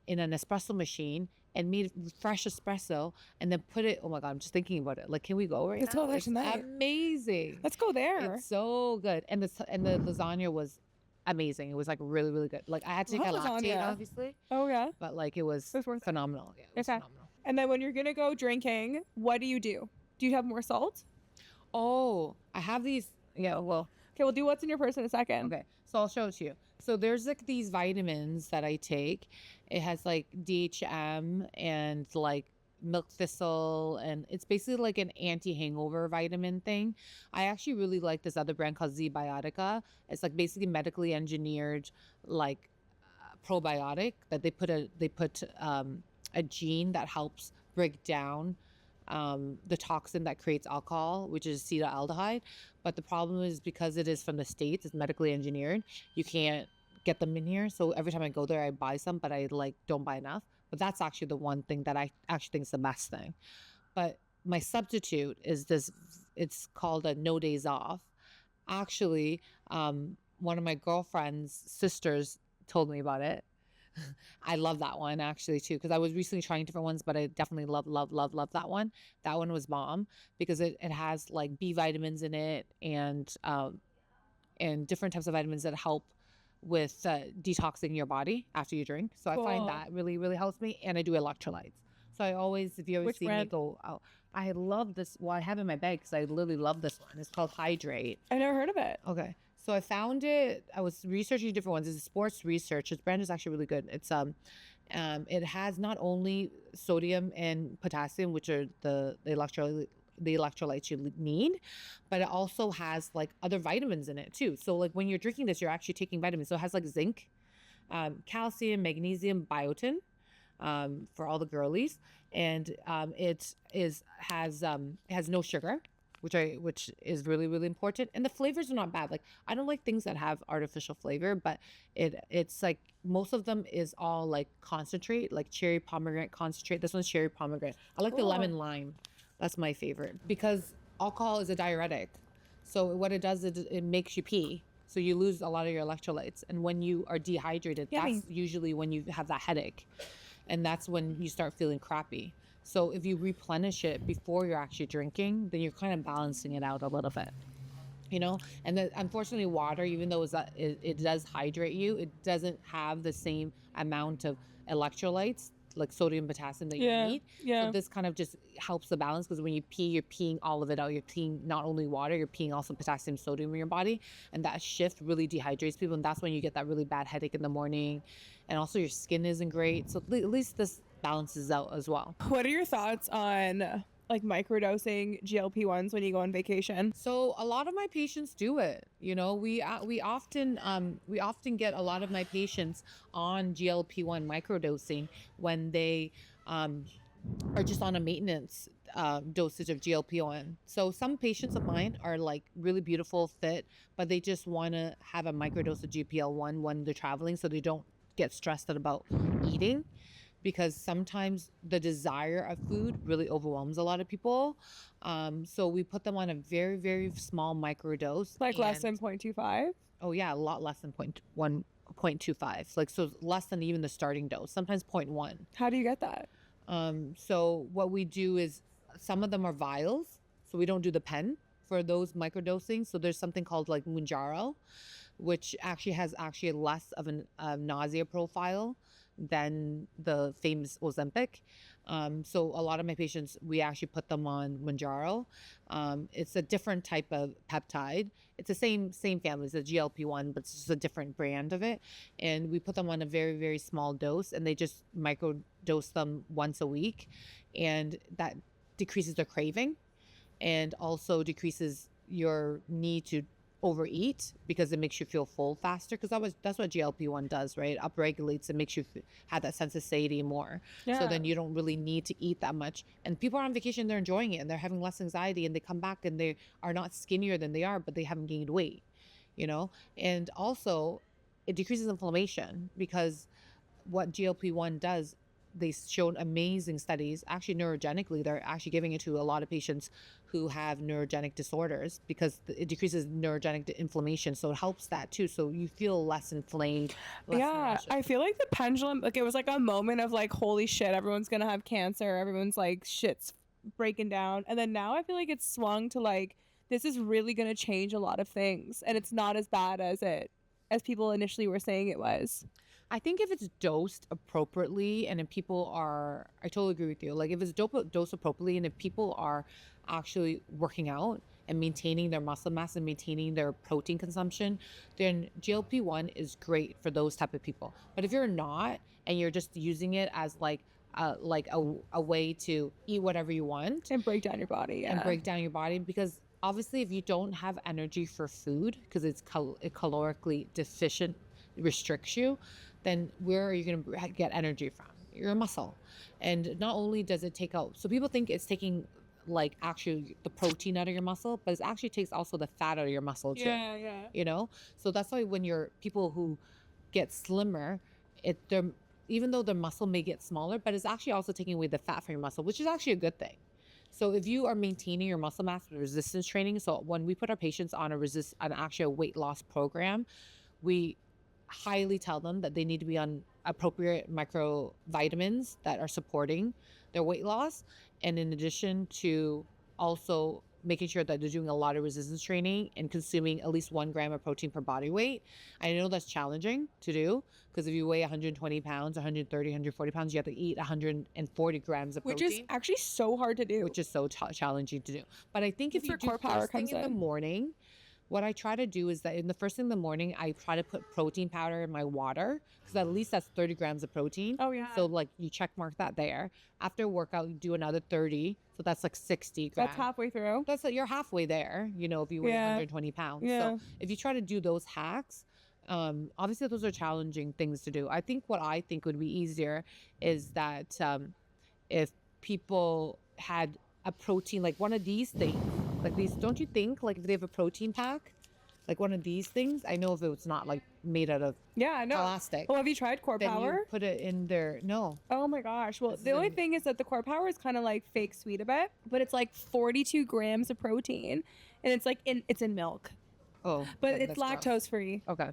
in an espresso machine and made fresh espresso and then put it. Oh my god, I'm just thinking about it. Like, can we go right Let's now? go there It's tonight. amazing. Let's go there. It's so good. And the lasagna was amazing. It was like really, really good. Like I had to take a Love latte, lasagna. obviously, Oh, yeah. but like it was It's worth it. phenomenal. Yeah, it was Okay. phenomenal. And then when you're going to go drinking, what do you do? Do you have more salt? Oh, I have these. Yeah, well, Okay, we'll do what's in your purse in a second. okay. So I'll show it to you. So there's like these vitamins that I take. It has like DHM and like milk thistle, and it's basically like an anti-hangover vitamin thing. I actually really like this other brand called Zbiotica. It's like basically medically engineered like probiotic that they put a gene that helps break down the toxin that creates alcohol, which is acetaldehyde. But the problem is because it is from the States, it's medically engineered, you can't get them in here. So every time I go there, I buy some, but I like don't buy enough. But that's actually the one thing that I actually think is the best thing. But my substitute is this, it's called a No Days Off. Actually, one of my girlfriend's sisters told me about it. I love that one actually too, because I was recently trying different ones, but I definitely love that one. That one was bomb because it has like B vitamins in it and different types of vitamins that help with detoxing your body after you drink. So I Cool. find that really, really helps me. And I do electrolytes. So I always, if you ever Which see brand? me go out, I love this. Well, I have it in my bag because I literally love this one. It's called Hydrate. I never heard of it. Okay. So I found it. I was researching different ones. It's a sports research. Its brand is actually really good. It's it has not only sodium and potassium, which are the electrolytes you need, but it also has like other vitamins in it too. So like when you're drinking this, you're actually taking vitamins. So it has like zinc, calcium, magnesium, biotin, for all the girlies, and it has no sugar, which is really, really important. And the flavors are not bad. Like I don't like things that have artificial flavor, but it's like most of them is all like concentrate, like cherry pomegranate concentrate. This one's cherry pomegranate. I like the Cool. lemon lime. That's my favorite because alcohol is a diuretic. So what it does is it makes you pee. So you lose a lot of your electrolytes. And when you are dehydrated, Yummy. that's usually when you have that headache. And that's when you start feeling crappy. So if you replenish it before you're actually drinking, then you're kind of balancing it out a little bit, you know? And then unfortunately water, even though it does hydrate you, it doesn't have the same amount of electrolytes like sodium, potassium that you need. Yeah. So this kind of just helps the balance because when you pee, you're peeing all of it out. You're peeing not only water, you're peeing also potassium, sodium in your body. And that shift really dehydrates people. And that's when you get that really bad headache in the morning. And also your skin isn't great. So at least this balances out as well. What are your thoughts on like microdosing GLP-1s when you go on vacation? So a lot of my patients do it. You know, we often get a lot of my patients on GLP-1 microdosing when they are just on a maintenance dosage of GLP-1. So some patients of mine are like really beautiful, fit, but they just want to have a microdose of GLP-1 when they're traveling, so they don't get stressed out about eating. Because sometimes the desire of food really overwhelms a lot of people. So we put them on a very, very small microdose. Like less and- than 0.25? Oh yeah, a lot less than 0.25. Like so less than even the starting dose, sometimes 0.1. How do you get that? So what we do is some of them are vials. So we don't do the pen for those microdosing. So there's something called like Mounjaro, which actually has less of a nausea profile than the famous Ozempic. So a lot of my patients, we actually put them on Mounjaro. It's a different type of peptide. It's the same family. It's a GLP-1, but it's just a different brand of it. And we put them on a very, very small dose, and they just microdose them once a week. And that decreases their craving and also decreases your need to overeat because it makes you feel full faster, because that's what GLP-1 does, right? Upregulates and makes you have that sense of satiety more. So then you don't really need to eat that much. And people are on vacation, they're enjoying it, and they're having less anxiety, and they come back and they are not skinnier than they are, but they haven't gained weight, you know? And also it decreases inflammation, because what GLP-1 does, they showed amazing studies, actually neurogenically, they're actually giving it to a lot of patients who have neurogenic disorders, because it decreases neurogenic inflammation. So it helps that too. So you feel less inflamed. I feel like the pendulum, like it was like a moment of like, holy shit, everyone's going to have cancer. Everyone's like, shit's breaking down. And then now I feel like it's swung to like, this is really going to change a lot of things. And it's not as bad as people initially were saying it was. I think if it's dosed appropriately, and if people are, I totally agree with you. Like if it's dosed appropriately, and if people are actually working out and maintaining their muscle mass and maintaining their protein consumption, then GLP-1 is great for those type of people. But if you're not, and you're just using it as like a way to eat whatever you want and break down your body, because obviously if you don't have energy for food, because it calorically deficient, restricts you, then where are you going to get energy from? Your muscle. And not only does it take out, so people think it's taking like actually the protein out of your muscle, but it actually takes also the fat out of your muscle too. You know, so that's why when you're people who get slimmer, even though their muscle may get smaller, but it's actually also taking away the fat from your muscle, which is actually a good thing. So if you are maintaining your muscle mass with resistance training, so when we put our patients on an actual weight loss program, we highly tell them that they need to be on appropriate microvitamins that are supporting their weight loss. And in addition to also making sure that they're doing a lot of resistance training and consuming at least 1 gram of protein per body weight. I know that's challenging to do, because if you weigh 120 pounds, 130, 140 pounds, you have to eat 140 grams of protein. Which is actually so hard to do. Which is so challenging to do. But I think if you do first thing in the morning, what I try to do is that in the first thing in the morning, I try to put protein powder in my water, because at least that's 30 grams of protein. Oh, yeah. So like you check mark that there. After workout, you do another 30. So that's like 60 grams. That's halfway through. That's like, you're halfway there, you know, if you weigh 120 pounds. So if you try to do those hacks, obviously those are challenging things to do. I think what I think would be easier is that if people had a protein, like one of these things, like these, don't you think, like if they have a protein pack, like one of these things, I know if it's not like made out of plastic. Well, have you tried Core then Power? You put it in there. No. Oh my gosh. Well, the only thing is that the Core Power is kind of like fake sweet a bit, but it's like 42 grams of protein, and it's like it's in milk. Oh. But it's lactose free. Okay.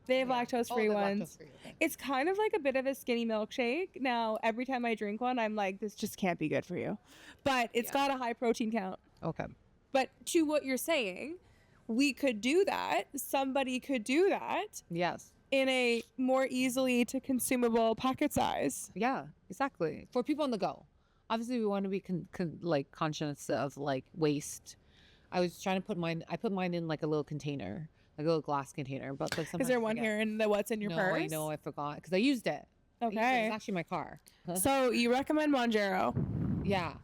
They have lactose free ones. Lactose-free, okay. It's kind of like a bit of a skinny milkshake. Now, every time I drink one, I'm like, this just can't be good for you. But it's got a high protein count. Okay. But to what you're saying, we could do that. Somebody could do that. Yes. In a more easily to consumable packet size. Yeah, exactly. For people on the go. Obviously, we want to be like conscious of like waste. I was trying to I put mine in like a little container, like a little glass container. But like, is there one here in the what's in your purse? I know, I forgot, because I used it. Okay. It's actually my car. So you recommend Mounjaro? Yeah.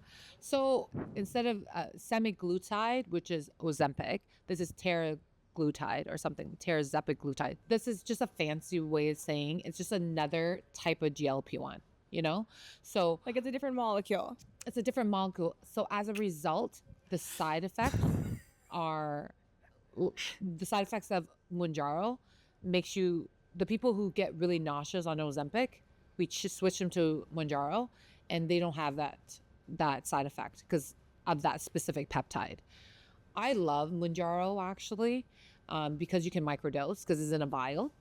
So instead of semaglutide, which is Ozempic, this is teraglutide or something, terazepiglutide. This is just a fancy way of saying it's just another type of GLP-1, you know? So like it's a different molecule. It's a different molecule. So as a result, the side effects of Mounjaro makes you, the people who get really nauseous on Ozempic, we switch them to Mounjaro, and they don't have that side effect because of that specific peptide. I love Mounjaro actually, because you can microdose because it's in a vial.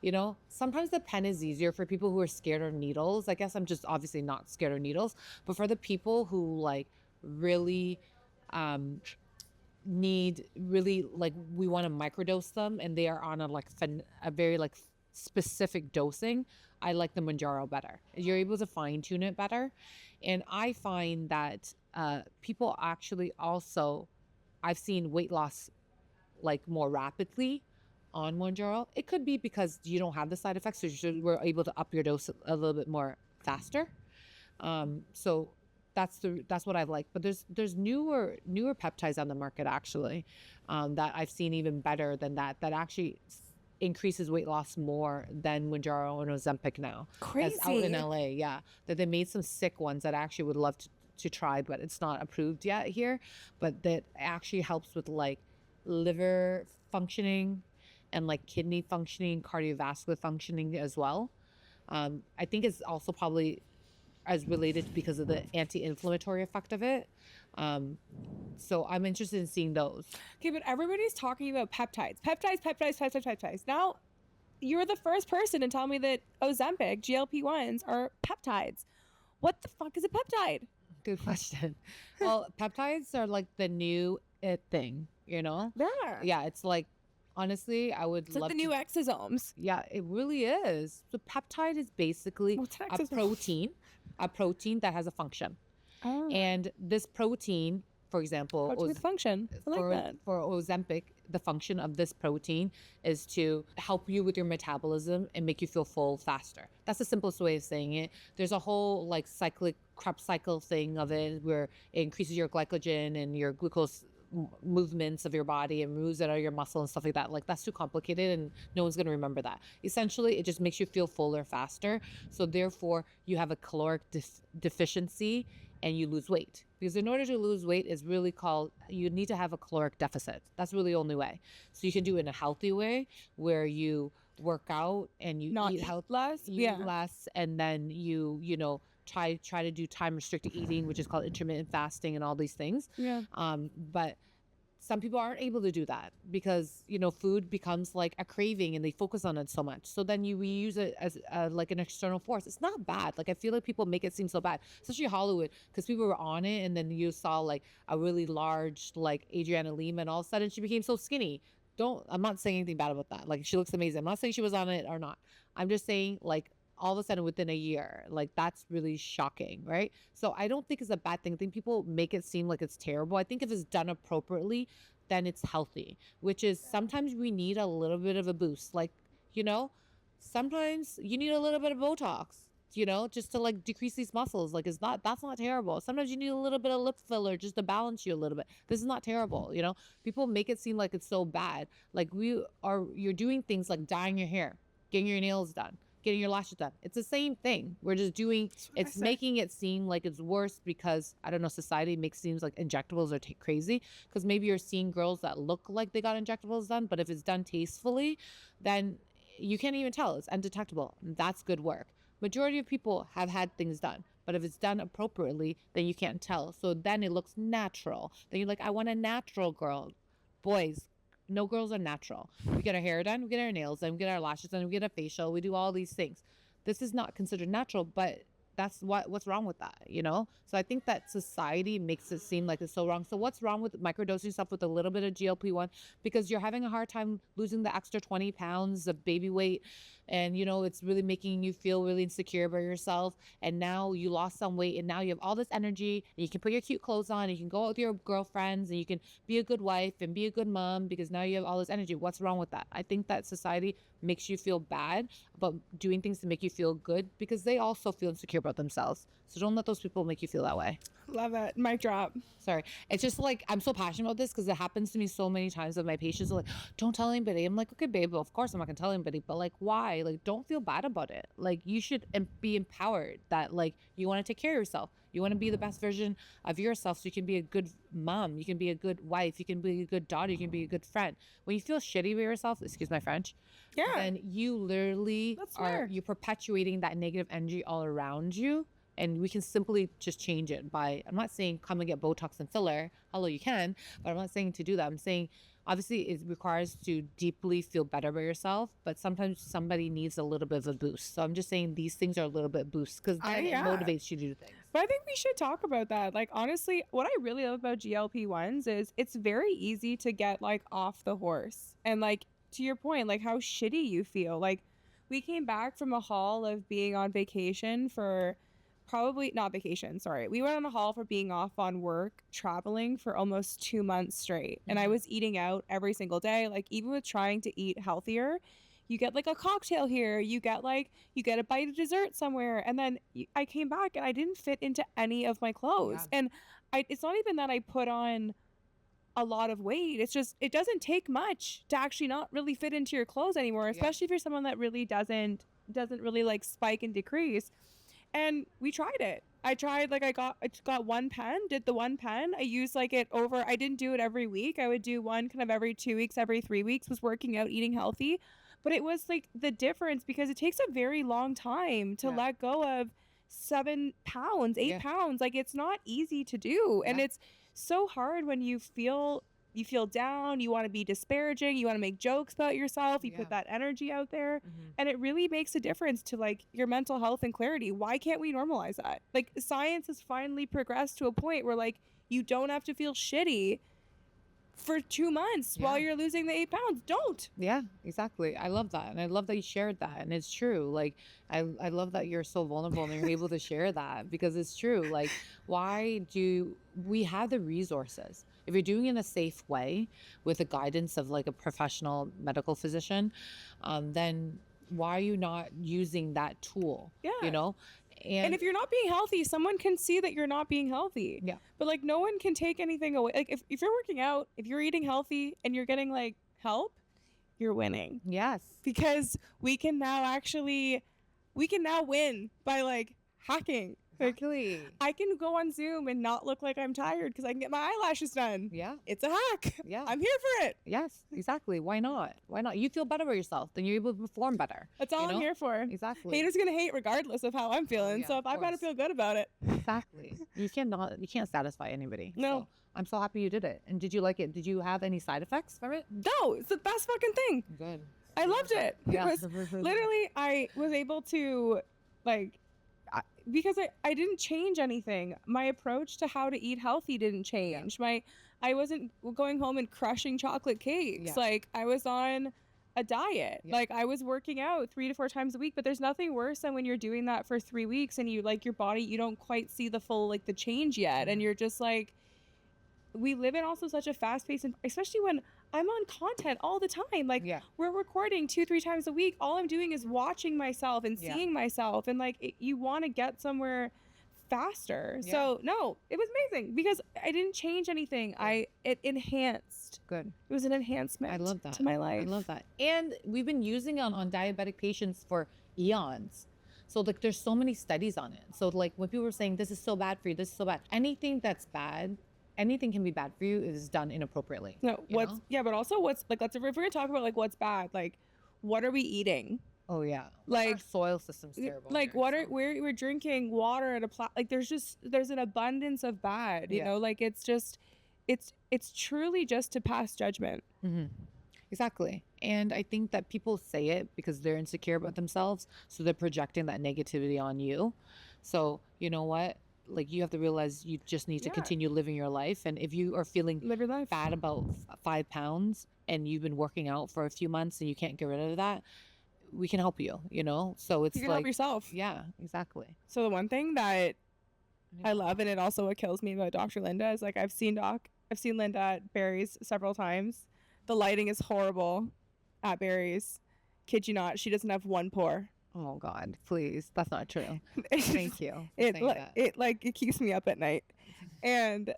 You know, sometimes the pen is easier for people who are scared of needles. I guess I'm just obviously not scared of needles, but for the people who like really need really like, we want to microdose them and they are on a very like specific dosing, I like the Mounjaro better. You're able to fine tune it better. And I find that people actually also, I've seen weight loss like more rapidly on Mounjaro. It could be because you don't have the side effects, so we're able to up your dose a little bit more faster. So that's what I've liked. But there's newer peptides on the market actually that I've seen even better than that actually increases weight loss more than Mounjaro and Ozempic now. Crazy. That's out in LA, yeah. That they made some sick ones that I actually would love to try, but it's not approved yet here. But that actually helps with like liver functioning and like kidney functioning, cardiovascular functioning as well. I think it's also probably as related because of the anti-inflammatory effect of it. So I'm interested in seeing those. Okay, but everybody's talking about peptides. Now, you're the first person to tell me that Ozempic, GLP-1s, are peptides. What the fuck is a peptide? Good question. Well, peptides are like the new it thing, you know? Yeah, it's like, honestly, I would It's love like the new exosomes. Yeah, it really is. The peptide is basically What's an a exosome? protein that has a function. Oh. And this protein, for example, Protein with function. I like that. for Ozempic, the function of this protein is to help you with your metabolism and make you feel full faster. That's the simplest way of saying it. There's a whole like cyclic Krebs cycle thing of it where it increases your glycogen and your glucose movements of your body and moves it out of your muscle and stuff like that. Like that's too complicated and no one's going to remember that. Essentially, it just makes you feel fuller faster. So therefore, you have a caloric deficiency and you lose weight. Because in order to lose weight is really called, you need to have a caloric deficit. That's really the only way. So you can do it in a healthy way where you work out and you Not eat less. eat less, and then you know, try to do time restricted eating, which is called intermittent fasting and all these things. Yeah. But some people aren't able to do that because, you know, food becomes like a craving and they focus on it so much. So then we use it as like an external force. It's not bad. Like I feel like people make it seem so bad, especially Hollywood, because people were on it and then you saw like a really large like Adriana Lima and all of a sudden she became so skinny. I'm not saying anything bad about that. Like she looks amazing. I'm not saying she was on it or not. I'm just saying like all of a sudden within a year, like that's really shocking, right? So I don't think it's a bad thing. I think people make it seem like it's terrible. I think if it's done appropriately, then it's healthy, which is sometimes we need a little bit of a boost. Like, you know, sometimes you need a little bit of Botox, you know, just to like decrease these muscles. Like that's not terrible. Sometimes you need a little bit of lip filler just to balance you a little bit. This is not terrible, you know? People make it seem like it's so bad. Like you're doing things like dyeing your hair, getting your nails done, getting your lashes done. It's the same thing. We're just doing, it's making it seem like it's worse because, I don't know, society makes seems like injectables are crazy because maybe you're seeing girls that look like they got injectables done, but if it's done tastefully, then you can't even tell. It's undetectable. That's good work. Majority of people have had things done, but if it's done appropriately, then you can't tell. So then it looks natural. Then you're like, I want a natural girl. Boys, no girls are natural. We get our hair done, we get our nails done, we get our lashes done, we get a facial, we do all these things. This is not considered natural, but that's what's wrong with that, you know? So I think that society makes it seem like it's so wrong. So what's wrong with microdosing stuff with a little bit of GLP-1? Because you're having a hard time losing the extra 20 pounds of baby weight. And, you know, it's really making you feel really insecure about yourself. And now you lost some weight and now you have all this energy and you can put your cute clothes on and you can go out with your girlfriends and you can be a good wife and be a good mom because now you have all this energy. What's wrong with that? I think that society makes you feel bad about doing things to make you feel good because they also feel insecure about themselves. So don't let those people make you feel that way. Love it. Mic drop. Sorry. It's just like, I'm so passionate about this because it happens to me so many times with my patients are like, don't tell anybody. I'm like, okay, babe, of course I'm not gonna tell anybody, but like, why? Like, don't feel bad about it. Like, you should be empowered that like, you want to take care of yourself. You want to be the best version of yourself so you can be a good mom. You can be a good wife. You can be a good daughter. You can be a good friend. When you feel shitty about yourself, excuse my French, then you literally you're perpetuating that negative energy all around you. And we can simply just change it by, I'm not saying come and get Botox and filler. Hello, you can, but I'm not saying to do that. I'm saying, obviously, it requires to deeply feel better about yourself, but sometimes somebody needs a little bit of a boost. So I'm just saying these things are a little bit boost because then it motivates you to do things. But I think we should talk about that. Like, honestly, what I really love about GLP-1s is it's very easy to get like off the horse. And like, to your point, like how shitty you feel. Like, we came back from a haul of being on vacation for probably not vacation, sorry. We went on a haul for being off on work, traveling for almost 2 months straight. And I was eating out every single day. Like, even with trying to eat healthier, you get like a cocktail here, you get a bite of dessert somewhere. And then I came back and I didn't fit into any of my clothes. And it's not even that I put on a lot of weight. It's just, it doesn't take much to actually not really fit into your clothes anymore, especially if you're someone that really doesn't really like spike and decrease. And we tried it. I tried, like, I got one pen, did the one pen. I used like it over, I didn't do it every week. I would do one kind of every 2 weeks, every 3 weeks, was working out, eating healthy. But it was like the difference, because it takes a very long time to let go of 7 pounds, 8 pounds. Like, it's not easy to do. And it's so hard when you feel down, you want to be disparaging, you want to make jokes about yourself, you put that energy out there, and it really makes a difference to like your mental health and clarity. Why can't we normalize that? Like, science has finally progressed to a point where like you don't have to feel shitty for 2 months while you're losing the 8 pounds. Don't. Yeah, exactly. I love that. And I love that you shared that. And it's true. Like, I love that you're so vulnerable and you're able to share that, because it's true. Like, why do we have the resources? If you're doing it in a safe way with the guidance of like a professional medical physician, then why are you not using that tool? Yeah. You know? And if you're not being healthy, someone can see that you're not being healthy. Yeah. But like, no one can take anything away. Like, if you're working out, if you're eating healthy and you're getting like help, you're winning. Yes. Because we can now win by like hacking. Exactly. I can go on Zoom and not look like I'm tired because I can get my eyelashes done. Yeah. It's a hack. Yeah. I'm here for it. Yes, exactly. Why not? Why not? You feel better about yourself, then you're able to perform better. That's all I'm here for. Exactly. Haters gonna hate regardless of how I'm feeling. Yeah, so if I better feel good about it. Exactly. You can't satisfy anybody. No. So I'm so happy you did it. And did you like it? Did you have any side effects from it? No, it's the best fucking thing. Good. I loved it. Yeah. It was literally, I was able to like, because I didn't change anything. My approach to how to eat healthy didn't change. I wasn't going home and crushing chocolate cakes. Like, I was on a diet. Like, I was working out 3 to 4 times a week, but there's nothing worse than when you're doing that for 3 weeks and you like your body, you don't quite see the full, like the change yet. And you're just like, we live in also such a fast pace, and especially when I'm on content all the time. Like, we're recording 2-3 times a week. All I'm doing is watching myself and seeing myself. And like, you want to get somewhere faster. So no, it was amazing because I didn't change anything. It enhanced. Good. It was an enhancement. I love that. To my life. I love that. And we've been using it on diabetic patients for eons. So like, there's so many studies on it. So like, when people were saying this is so bad for you, this is so bad, anything that's bad, anything can be bad for you if it's done inappropriately. No, but also what's like, if we're gonna talk about like what's bad, like, what are we eating? Oh yeah, like our soil system's terrible. Like, we're drinking water at like there's an abundance of bad. You know, like it's truly just to pass judgment. Exactly. And I think that people say it because they're insecure about themselves, so they're projecting that negativity on you. So you know what? Like, you have to realize you just need to continue living your life. And if you are feeling live your life bad about 5 pounds and you've been working out for a few months and you can't get rid of that, we can help you, you know? So it's you can like, help yourself. Yeah, exactly. So the one thing that I love, and it also what kills me about Dr. Linda, is like, I've seen Linda at Barry's several times. The lighting is horrible at Barry's. Kid you not, she doesn't have one pore. Oh God, please. That's not true. Thank you. It keeps me up at night. And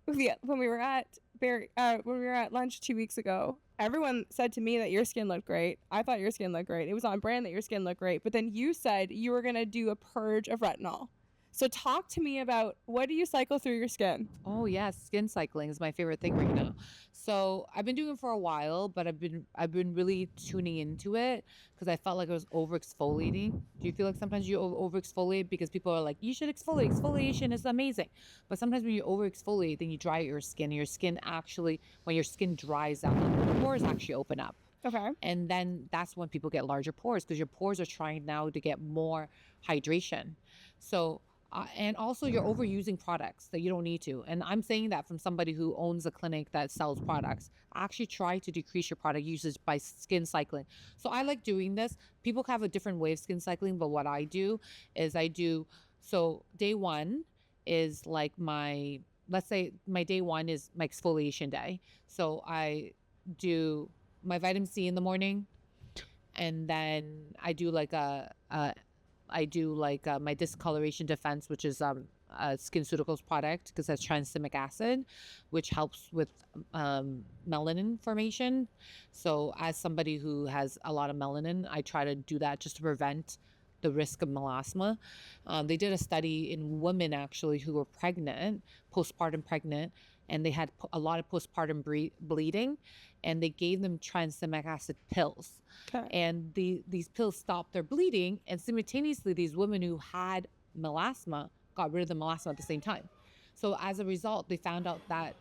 when we were at lunch 2 weeks ago, everyone said to me that your skin looked great. I thought your skin looked great. It was on brand that your skin looked great. But then you said you were going to do a purge of retinol. So talk to me about, what do you cycle through your skin? Oh yes, skin cycling is my favorite thing right now. So I've been doing it for a while, but I've been really tuning into it because I felt like I was over exfoliating. Do you feel like sometimes you over exfoliate because people are like, you should exfoliate? Exfoliation is amazing. But sometimes when you over exfoliate, then you dry your skin. And your skin actually, when your skin dries out, the pores actually open up. Okay. And then that's when people get larger pores because your pores are trying now to get more hydration. So And also you're overusing products that you don't need to. And I'm saying that from somebody who owns a clinic that sells products. Actually try to decrease your product usage by skin cycling. So I like doing this. People have a different way of skin cycling, but what I do is so day one is like let's say my day one is my exfoliation day. So I do my vitamin C in the morning, and then I do like my discoloration defense, which is a SkinCeuticals product because that's transamic acid, which helps with melanin formation. So as somebody who has a lot of melanin, I try to do that just to prevent the risk of melasma. They did a study in women actually who were pregnant, postpartum pregnant, and they had a lot of postpartum bleeding, and they gave them transamic acid pills. Okay. And these pills stopped their bleeding, and simultaneously these women who had melasma got rid of the melasma at the same time. So as a result, they found out that,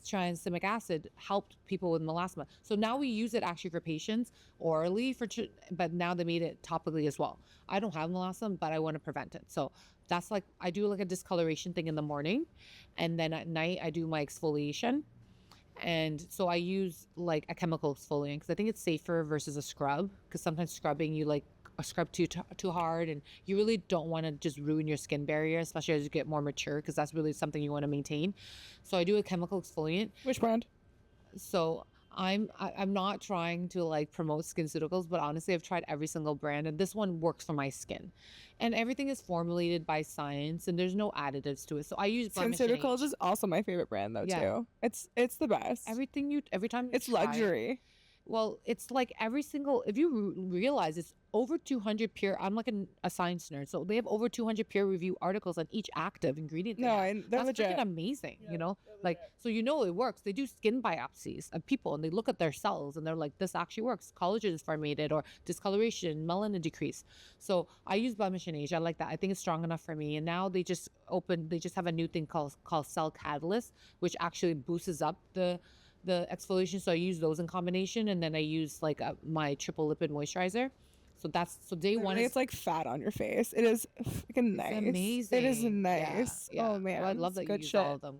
transamic acid helped people with melasma. So now we use it actually for patients orally, but now they made it topically as well. I don't have melasma, but I want to prevent it. So that's like, I do like a discoloration thing in the morning, and then at night I do my exfoliation. And so I use like a chemical exfoliant because I think it's safer versus a scrub, because sometimes scrubbing you like a scrub too hard, and you really don't want to just ruin your skin barrier, especially as you get more mature, because that's really something you want to maintain. So I do a chemical exfoliant. Which brand? So I'm not trying to like promote SkinCeuticals, but honestly I've tried every single brand, and this one works for my skin, and everything is formulated by science and there's no additives to it. So I use SkinCeuticals is also my favorite brand though too. It's the best. Every time you it's try luxury. Well, it's like if you realize it's over 200 I'm like a science nerd. So they have over 200 peer review articles on each active ingredient. They're That's legit. freaking amazing, like, so it works. They do skin biopsies of people and they look at their cells and they're like, this actually works. Collagen is formated, or discoloration, melanin decrease. So I use Biohacking Asia. I like that. I think it's strong enough for me. And now they just have a new thing called Cell Catalyst, which actually boosts up the exfoliation. So I use those in combination, and then I use like my triple lipid moisturizer. So day one it's like fat on your face. It is freaking nice. Amazing. It is nice. Yeah. Oh man, well, I love that you good use shit. all of them.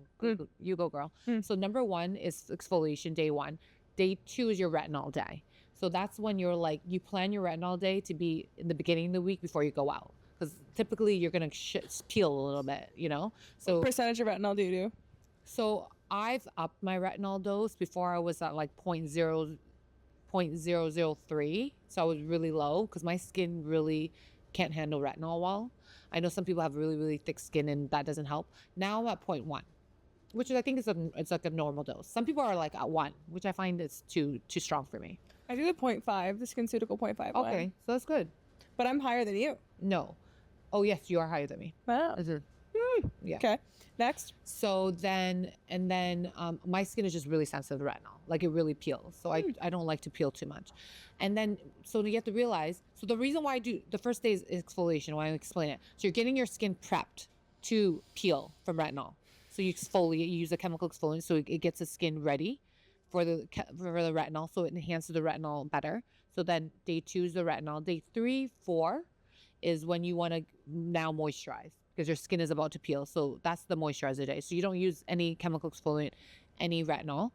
You go, girl. So number one is exfoliation, day one. Day two is your retinol day. So that's when you plan your retinol day to be in the beginning of the week before you go out, because typically you're gonna peel a little bit, So What percentage of retinol do you do? So I've upped my retinol dose. Before I was at like 0.003. So I was really low because my skin really can't handle retinol well. I know some people have really, really thick skin and that doesn't help. Now I'm at 0.1, which I think it's like a normal dose. Some people are like at 1, which I find is too strong for me. I do the 0.5, the SkinCeutical 0.5 one. Okay, so that's good. But I'm higher than you. No. Oh, yes, you are higher than me. Wow. Yeah. Okay. Next. So then my skin is just really sensitive to retinol. Like it really peels. So I don't like to peel too much. And then, so you have to realize, so the reason why I do, the first day is exfoliation, why I explain it. So you're getting your skin prepped to peel from retinol. So you exfoliate, you use a chemical exfoliant, so it gets the skin ready for the retinol. So it enhances the retinol better. So then day 2 is the retinol. Day 3, 4 is when you want to now moisturize, because your skin is about to peel. So that's the moisturizer day. So you don't use any chemical exfoliant, any retinol.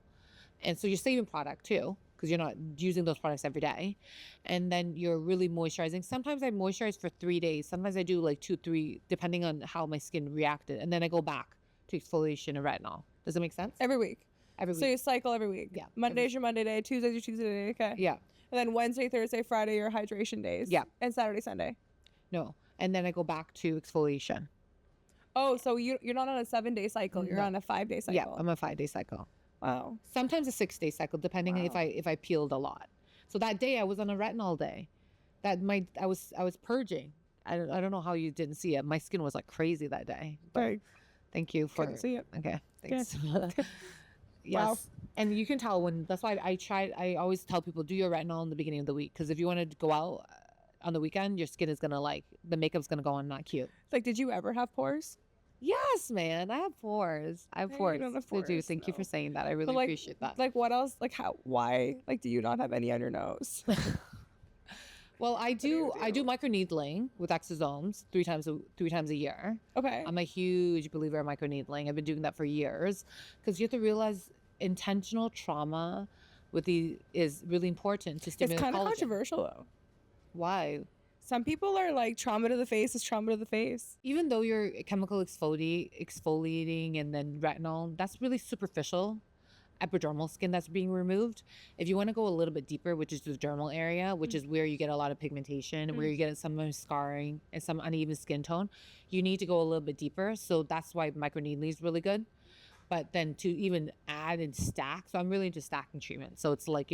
And so you're saving product too, because you're not using those products every day. And then you're really moisturizing. Sometimes I moisturize for 3 days. Sometimes I do like 2, 3, depending on how my skin reacted. And then I go back to exfoliation and retinol. Does that make sense? Every week. Every So week. you cycle every week. Yeah. Monday's your Monday day. Tuesday's your Tuesday day. Okay. Yeah. And then Wednesday, Thursday, Friday, your hydration days. Yeah. And Saturday, Sunday. No. And then I go back to exfoliation. Oh, so you're not on a 7-day cycle. You're No. on a 5-day cycle. Yeah, I'm a 5-day cycle. Wow. Sometimes a 6-day cycle, depending on if I peeled a lot. So that day I was on a retinol day. I was purging. I don't know how you didn't see it. My skin was like crazy that day. But thank you for Couldn't see it. Okay, thanks. Yes. Wow. And you can tell that's why I always tell people, do your retinol in the beginning of the week, because if you want to go out on the weekend, your skin is gonna the makeup's gonna go on not cute. Like, did you ever have pores? Yes, man. I have pores. I have pores. don't have I do. pores, Thank you no. for saying that. I really But, like- appreciate that. Like, what else? Like, why? Like, do you not have any on your nose? Well, I do microneedling with Exosomes three times a year. Okay. I'm a huge believer in microneedling. I've been doing that for years because you have to realize intentional trauma is really important to stimulate It's kind of collagen. controversial though. Why? Some people are like, trauma to the face is trauma to the face. Even though you're chemical exfoliating and then retinol, that's really superficial epidermal skin that's being removed. If you want to go a little bit deeper, which is the dermal area, which is where you get a lot of pigmentation, where you get some scarring and some uneven skin tone, you need to go a little bit deeper. So that's why microneedling is really good. But then to even add and stack, so I'm really into stacking treatment. So it's like,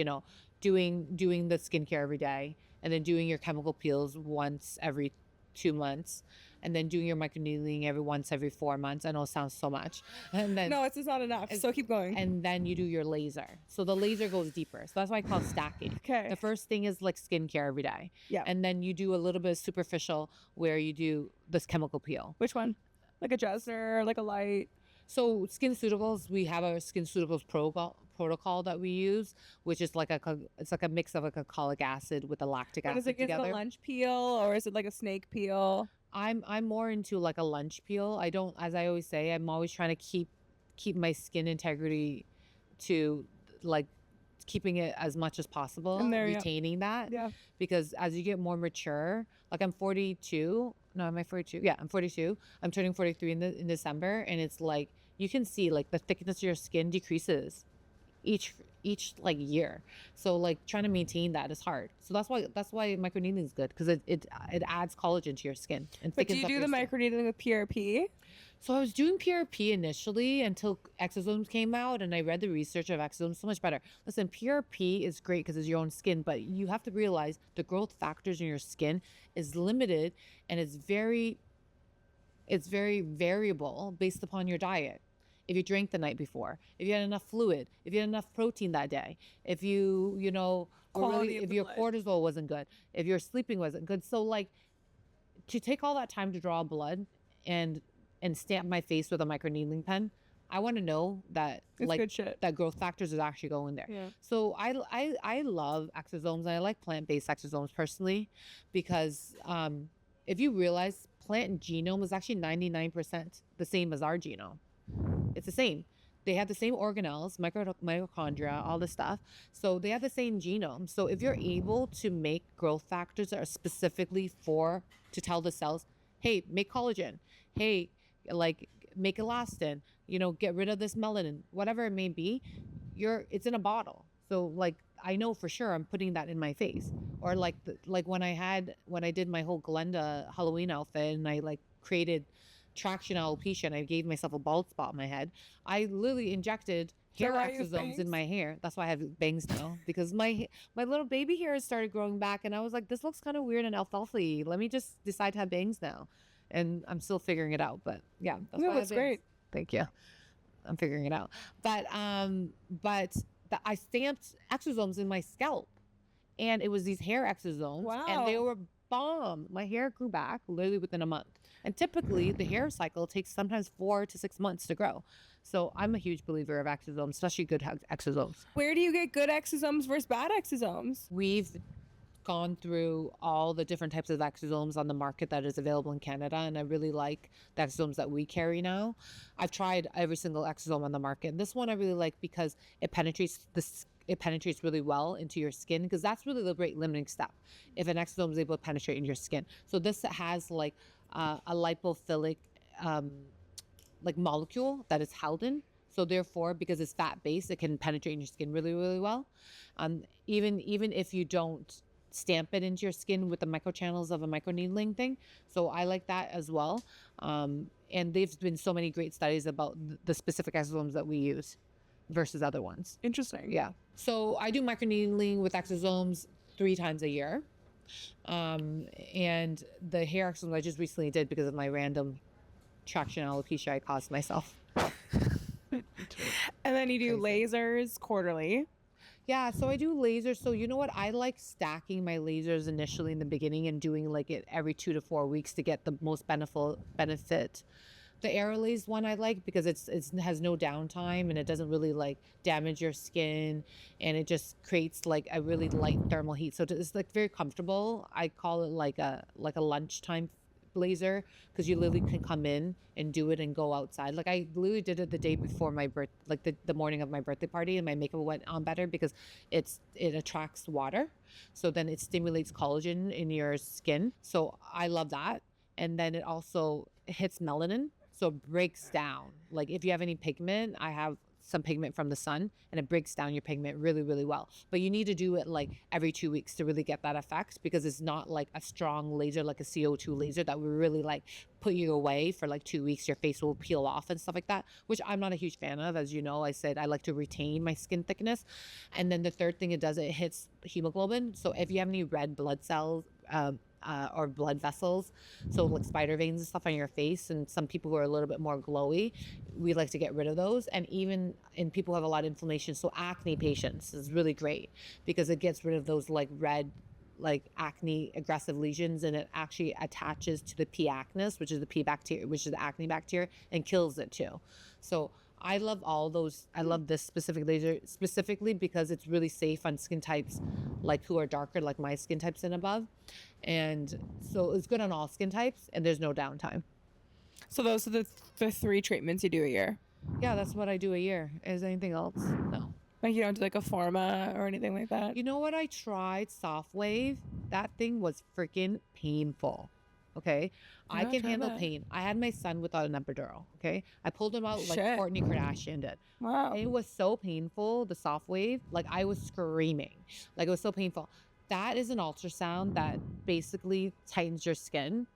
doing the skincare every day, and then doing your chemical peels once every 2 months, and then doing your microneedling every 4 months. I know it sounds so much. And then No, it's just not enough. So keep going. and then you do your laser. So the laser goes deeper. So that's why I call it stacking. Okay. The first thing is like skincare every day. Yeah. And then you do a little bit of superficial where you do this chemical peel. Which one? Like a Jesner, like a light? So Skin Suitables, we have our Skin Suitables protocol that we use, which is it's like a mix of like a colic acid with a lactic acid Is it together. a lunch peel or is it like a snake peel? I'm more into like a lunch peel. I don't, as I always say, I'm always trying to keep my skin integrity to like keeping it as much as possible, And there, yeah. retaining that. Yeah. Because as you get more mature, like I'm 42. No, am I 42? Yeah, I'm 42. I'm turning 43 in December, and it's like you can see like the thickness of your skin decreases each like year. So like trying to maintain that is hard. So that's why microneedling is good, because it adds collagen to your skin and But do thickens you up do your the skin. microneedling with PRP? So I was doing PRP initially until Exosomes came out, and I read the research of Exosomes so much better. Listen, PRP is great because it's your own skin, but you have to realize the growth factors in your skin is limited, and it's very variable based upon your diet. If you drank the night before, if you had enough fluid, if you had enough protein that day, if if your cortisol wasn't good, if your sleeping wasn't good. So like to take all that time to draw blood and stamp my face with a microneedling pen, I want to know that It's like good shit. that growth factors is actually going there. Yeah. So I love exosomes, and I like plant-based exosomes personally, because if you realize plant genome is actually 99% the same as our genome. It's the same. They have the same organelles, mitochondria, all this stuff. So they have the same genome. So if you're able to make growth factors that are specifically to tell the cells, hey, make collagen, hey, like make elastin, get rid of this melanin, whatever it may be, it's in a bottle. So like I know for sure I'm putting that in my face. Or like when I did my whole Glenda Halloween outfit, and I like created traction alopecia, and I gave myself a bald spot in my head, I literally injected hair why you have exosomes in bangs? my hair. That's why I have bangs now, because my little baby hairs started growing back, and I was like, this looks kind of weird and alfalfa-y. Let me just decide to have bangs now. And I'm still figuring it out, but yeah, that's why I have that's bangs. great. Thank you. I'm figuring it out. But I stamped exosomes in my scalp, and it was these hair exosomes, and they Wow. were bomb. My hair grew back literally within a month. And typically the hair cycle takes sometimes 4 to 6 months to grow. So I'm a huge believer of exosomes, especially good exosomes. Where do you get good exosomes versus bad exosomes? We've gone through all the different types of exosomes on the market that is available in Canada, and I really like the exosomes that we carry now. I've tried every single exosome on the market. This one I really like because it penetrates really well into your skin, because that's really the rate limiting step, if an exosome is able to penetrate in your skin. So this has like a lipophilic like molecule that is held in. So therefore, because it's fat based, it can penetrate in your skin really, really well. Even if you don't stamp it into your skin with the microchannels of a microneedling thing. So I like that as well. And there's been so many great studies about the specific exosomes that we use versus other ones. Interesting. Yeah. So I do microneedling with exosomes 3 times a year. And the hair exosomes I just recently did because of my random traction alopecia I caused myself. And then you do lasers quarterly. Yeah, so I do lasers. So you know what? I like stacking my lasers initially in the beginning and doing like it every 2 to 4 weeks to get the most benefit The Aerolase one I like because it has no downtime and it doesn't really like damage your skin, and it just creates like a really light thermal heat. So it's like very comfortable. I call it like a lunchtime blazer because you literally can come in and do it and go outside. Like I literally did it the day before my birth, like the morning of my birthday party, and my makeup went on better because it attracts water, so then it stimulates collagen in your skin. So I love that. And then it also hits melanin, so it breaks down. Like if you have any pigment, I have some pigment from the sun, and it breaks down your pigment really, really well. But you need to do it like every 2 weeks to really get that effect, because it's not like a strong laser, like a CO2 laser that will really like put you away for like 2 weeks. Your face will peel off and stuff like that, which I'm not a huge fan of. As you know, I said I like to retain my skin thickness. And then the third thing it does, it hits hemoglobin. So if you have any red blood cells, or blood vessels, so like spider veins and stuff on your face, and some people who are a little bit more glowy, we like to get rid of those. And even in people who have a lot of inflammation, so acne patients is really great because it gets rid of those like red, like acne aggressive lesions, and it actually attaches to the P. acnes, which is the P bacteria, which is the acne bacteria, and kills it too. So I love all those. I love this specific laser specifically because it's really safe on skin types like who are darker, like my skin types and above. And so it's good on all skin types, and there's no downtime. So those are the 3 treatments you do a year? Yeah, that's what I do a year. Is there anything else? No. Like you don't do like a Forma or anything like that? You know what? I tried Soft Wave. That thing was freaking painful. Okay, I can handle pain. I had my son without an epidural. Okay, I pulled him out like Kourtney Kardashian did. Wow. It was so painful. The Soft Wave, like I was screaming. Like it was so painful. That is an ultrasound that basically tightens your skin.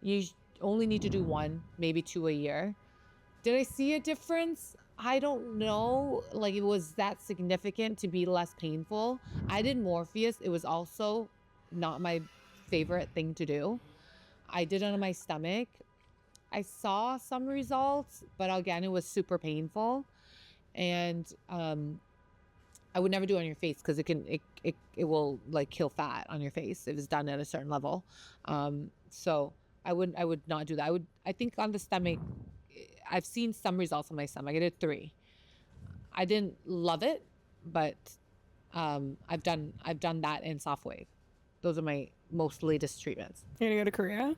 You only need to do 1, maybe 2 a year. Did I see a difference? I don't know. Like it was that significant to be less painful. I did Morpheus. It was also not my favorite thing to do. I did it on my stomach. I saw some results, but again, it was super painful. And I would never do it on your face because it will like kill fat on your face if it's done at a certain level. So I would not do that. I think on the stomach, I've seen some results on my stomach. I did 3. I didn't love it, but I've done that in Soft Wave. Those are my most latest treatments. You're gonna go to Korea?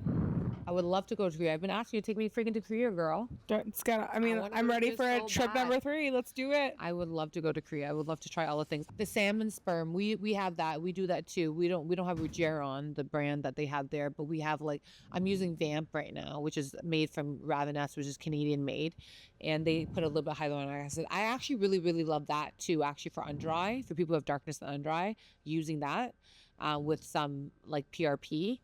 I would love to go to Korea. I've been asking you to take me freaking to Korea, girl. It's gotta, I'm ready for a trip number 3. Let's do it. I would love to go to Korea. I would love to try all the things. The salmon sperm, we have that. We do that too. We don't have Regeron, the brand that they have there, but we have like, I'm using Vamp right now, which is made from Ravenous, which is Canadian made. And they put a little bit of hyaluronic acid. I actually really, really love that too, actually for under eye, for people who have darkness and under eye, using that with some like PRP.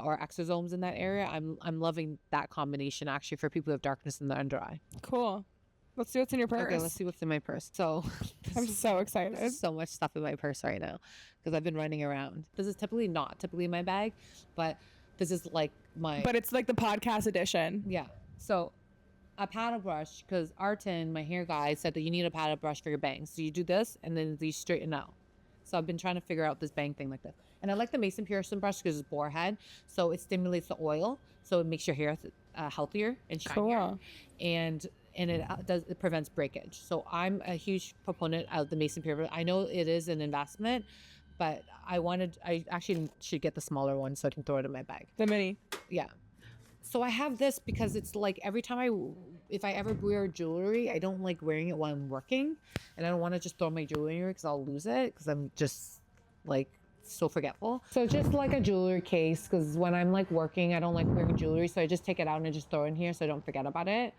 Or exosomes in that area. I'm loving that combination actually for people who have darkness in the under eye. Cool. Let's see what's in your purse. Okay, let's see what's in my purse. So I'm so excited. There's so much stuff in my purse right now because I've been running around. This is not typically in my bag, but this is like my... But it's like the podcast edition. Yeah. So a paddle brush, because Artin, my hair guy, said that you need a paddle brush for your bangs. So you do this and then you straighten out. So I've been trying to figure out this bang thing like this. And I like the Mason Pearson brush because it's boar head. So it stimulates the oil. So it makes your hair healthier and shinier. Cool. And it prevents breakage. So I'm a huge proponent of the Mason Pearson. I know it is an investment, but I actually should get the smaller one so I can throw it in my bag. The mini. Yeah. So I have this because it's like every time if I ever wear jewelry, I don't like wearing it while I'm working. And I don't want to just throw my jewelry because I'll lose it because I'm just like so forgetful. So just like a jewelry case, because when I'm like working, I don't like wearing jewelry. So I just take it out and just throw it in here so I don't forget about it.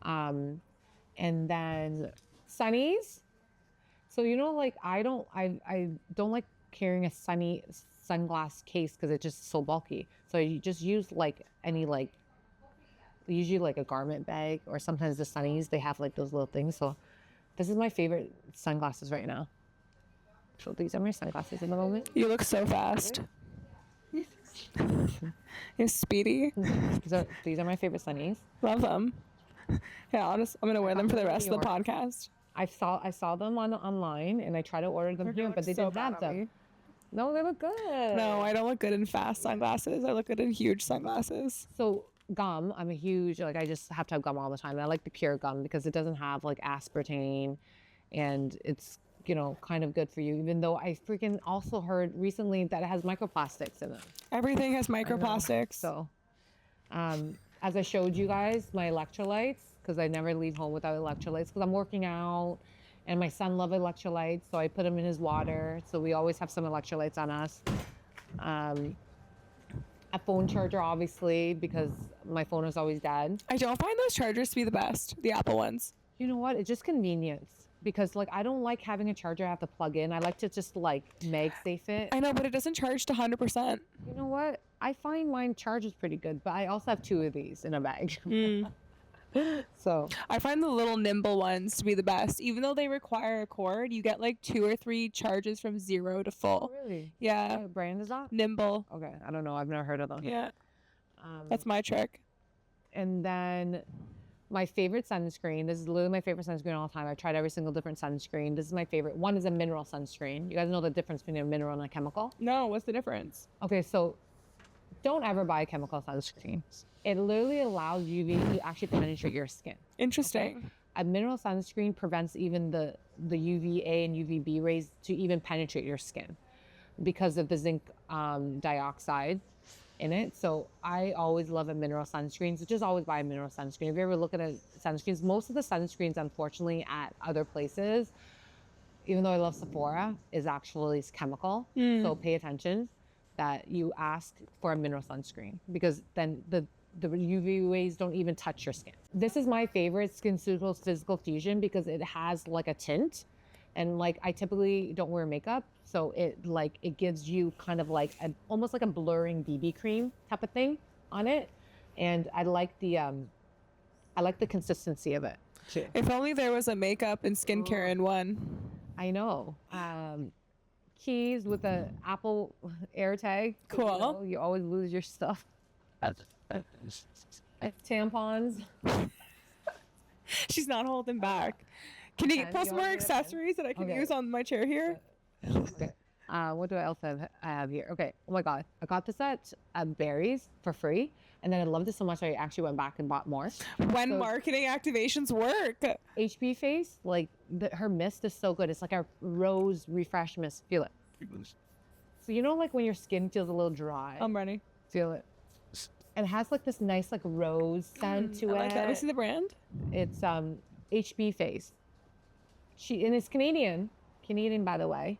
And then sunnies. So, you know, like I don't like carrying a sunglass case because it's just so bulky. So you just use like any like, usually like a garment bag, or sometimes the sunnies, they have like those little things. So this is my favorite sunglasses right now. So these are my sunglasses in the moment. You look so fast. You're speedy. These are my favorite sunnies. Love them. Yeah, I'm gonna wear them for the rest of the podcast. I saw them online and I tried to order them here, but they didn't have them. No, they look good. No, I don't look good in fast sunglasses. I look good in huge sunglasses. So gum, I'm a huge, like, I just have to have gum all the time. And I like the pure gum because it doesn't have like aspartame, and it's, kind of good for you, even though I freaking also heard recently that it has microplastics in it. Everything has microplastics. So, as I showed you guys, my electrolytes, because I never leave home without electrolytes, because I'm working out, and my son loves electrolytes, so I put them in his water. So we always have some electrolytes on us. A phone charger, obviously, because my phone is always dead. I don't find those chargers to be the best, the Apple ones. You know what? It's just convenience. Because like I don't like having a charger I have to plug in. I like to just like MagSafe it. I know, but it doesn't charge to 100%. You know what? I find mine charges pretty good, but I also have 2 of these in a bag. So I find the little nimble ones to be the best. Even though they require a cord, you get like 2 or 3 charges from 0 to full. Oh, really? Yeah. What brand is that? Nimble. Okay, I don't know. I've never heard of them. Yeah. That's my trick. And then my favorite sunscreen. This is literally my favorite sunscreen all the time. I've tried every single different sunscreen. This is my favorite. One is a mineral sunscreen. You guys know the difference between a mineral and a chemical? No, what's the difference? Okay, so don't ever buy a chemical sunscreen. It literally allows UV to actually penetrate your skin. Interesting. Okay? A mineral sunscreen prevents even the UVA and UVB rays to even penetrate your skin because of the zinc dioxide in it. So I always love a mineral sunscreen. So just always buy a mineral sunscreen. If you ever look at sunscreens, most of the sunscreens, unfortunately, at other places, even though I love Sephora, is actually chemical. So pay attention that you ask for a mineral sunscreen, because then the UV rays don't even touch your skin. This is my favorite SkinCeuticals Physical Fusion because it has like a tint. And like I typically don't wear makeup, so it gives you kind of like almost like a blurring BB cream type of thing on it, and I like the consistency of it too. If only there was a makeup and skincare in one. I know. Keys with a Apple AirTag. Cool. You always lose your stuff. Tampons. She's not holding back. Can you post more want me to- accessories that I can use on my chair here? Okay. What do I else have here? Okay. Oh my God. I got this at Berries for free. And then I loved it so much I actually went back and bought more. When marketing activations work. HP Face, like her mist is so good. It's like a rose refresh mist. Feel it. So you know like when your skin feels a little dry? I'm ready. Feel it. And it has like this nice like rose scent to I it. like that. Let me see the brand. It's HP Face. And it's Canadian by the way.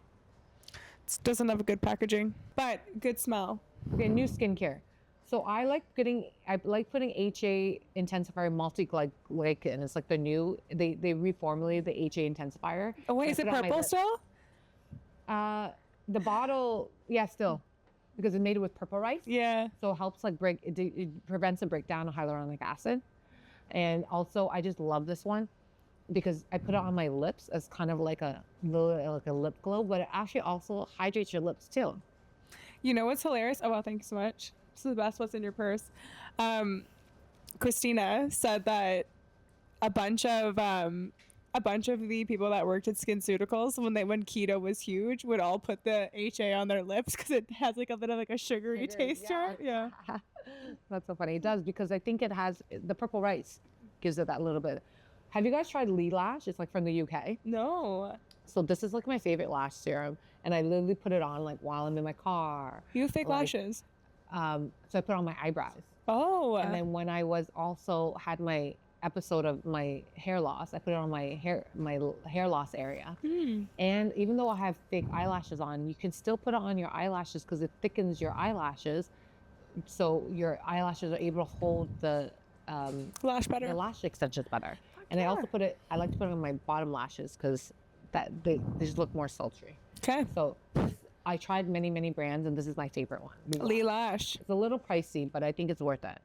It doesn't have a good packaging, but good smell. Okay, new skincare. So I like putting HA intensifier multi-glycan. It's like the new, they reformulated the HA intensifier. Oh wait, is it purple still? The bottle, yeah, still, because it's made with purple rice. Yeah. So it helps like it prevents the breakdown of hyaluronic acid. And also I just love this one because I put it on my lips as kind of like a lip glow, but it actually also hydrates your lips too. You know what's hilarious? Oh, well, thank you so much. This is the best what's in your purse. Christina said that a bunch of the people that worked at SkinCeuticals when keto was huge would all put the HA on their lips because it has like a bit of like a sugary taste to it. Yeah. That's so funny. It does, because I think it has the purple rice gives it that little bit. Have you guys tried Lee Lash? It's like from the UK. No. So this is like my favorite lash serum, and I literally put it on like while I'm in my car. You have fake lashes. So I put it on my eyebrows. Oh. And then when I was also had my episode of my hair loss, I put it on my hair loss area. And even though I have fake eyelashes on, you can still put it on your eyelashes because it thickens your eyelashes, so your eyelashes are able to hold the lash better. The lash extensions better. And I also I like to put it on my bottom lashes because they just look more sultry. Okay. So I tried many brands, and this is my favorite one. Lee Lash. It's a little pricey, but I think it's worth it.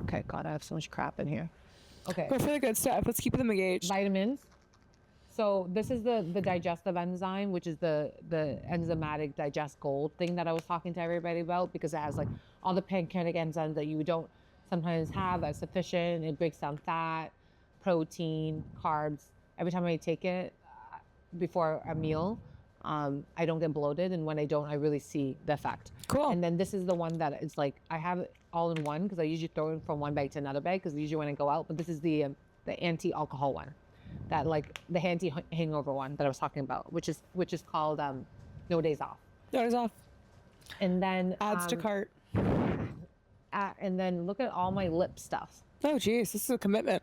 Okay, God, I have so much crap in here. Okay. Go for the good stuff. Let's keep them engaged. Vitamins. So this is the digestive enzyme, which is the enzymatic digest gold thing that I was talking to everybody about, because it has like all the pancreatic enzymes that you don't sometimes have as sufficient. It breaks down fat, protein, carbs. Every time I take it before a meal, I don't get bloated, and when I don't, I really see the effect. Cool. And then this is the one that it's like I have all in one because I usually throw it from one bag to another bag because usually when I go out, but this is the anti-alcohol one, that like the anti-hangover one that I was talking about, which is called No Days Off. No Days Off. And then Adds to cart. and then look at all my lip stuff. Oh geez, this is a commitment.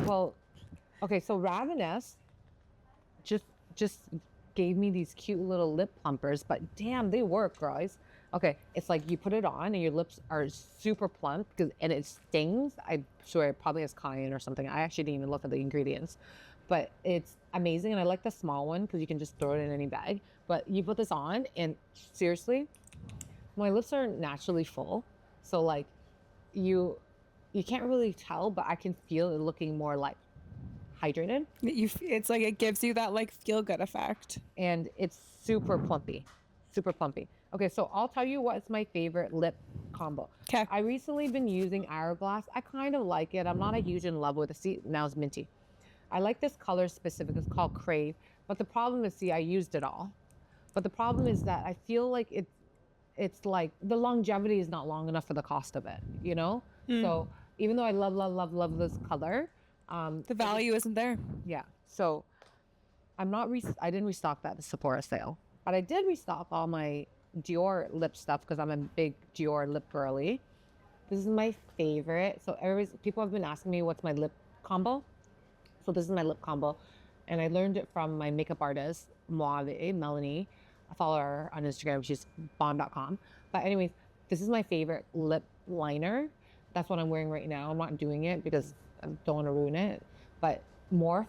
Well, okay, so Ravenous just gave me these cute little lip plumpers, but damn, they work, guys. Okay, it's like you put it on and your lips are super plump and it stings. I'm sure it probably has cayenne or something. I actually didn't even look at the ingredients, but it's amazing. And I like the small one because you can just throw it in any bag. But you put this on and seriously, my lips are naturally full. So like you can't really tell, but I can feel it looking more like hydrated. It's like it gives you that like feel good effect. And it's super plumpy, super plumpy. Okay, so I'll tell you what's my favorite lip combo. Okay. I recently been using Hourglass. I kind of like it. I'm not a huge in love with it. See, now it's minty. I like this color specific. It's called Crave. But the problem is, see, I used it all. But the problem is that I feel like it's like the longevity is not long enough for the cost of it, you know? So even though I love this color, the value isn't there. yeah. So I didn't restock that Sephora sale, but I did restock all my Dior lip stuff because I'm a big Dior lip girly. This is my favorite. So people have been asking me what's my lip combo. So this is my lip combo, and I learned it from my makeup artist Melanie. I follow her on Instagram. She's bomb.com. But anyways, this is my favorite lip liner. That's what I'm wearing right now. I'm not doing it because I don't want to ruin it. But Morph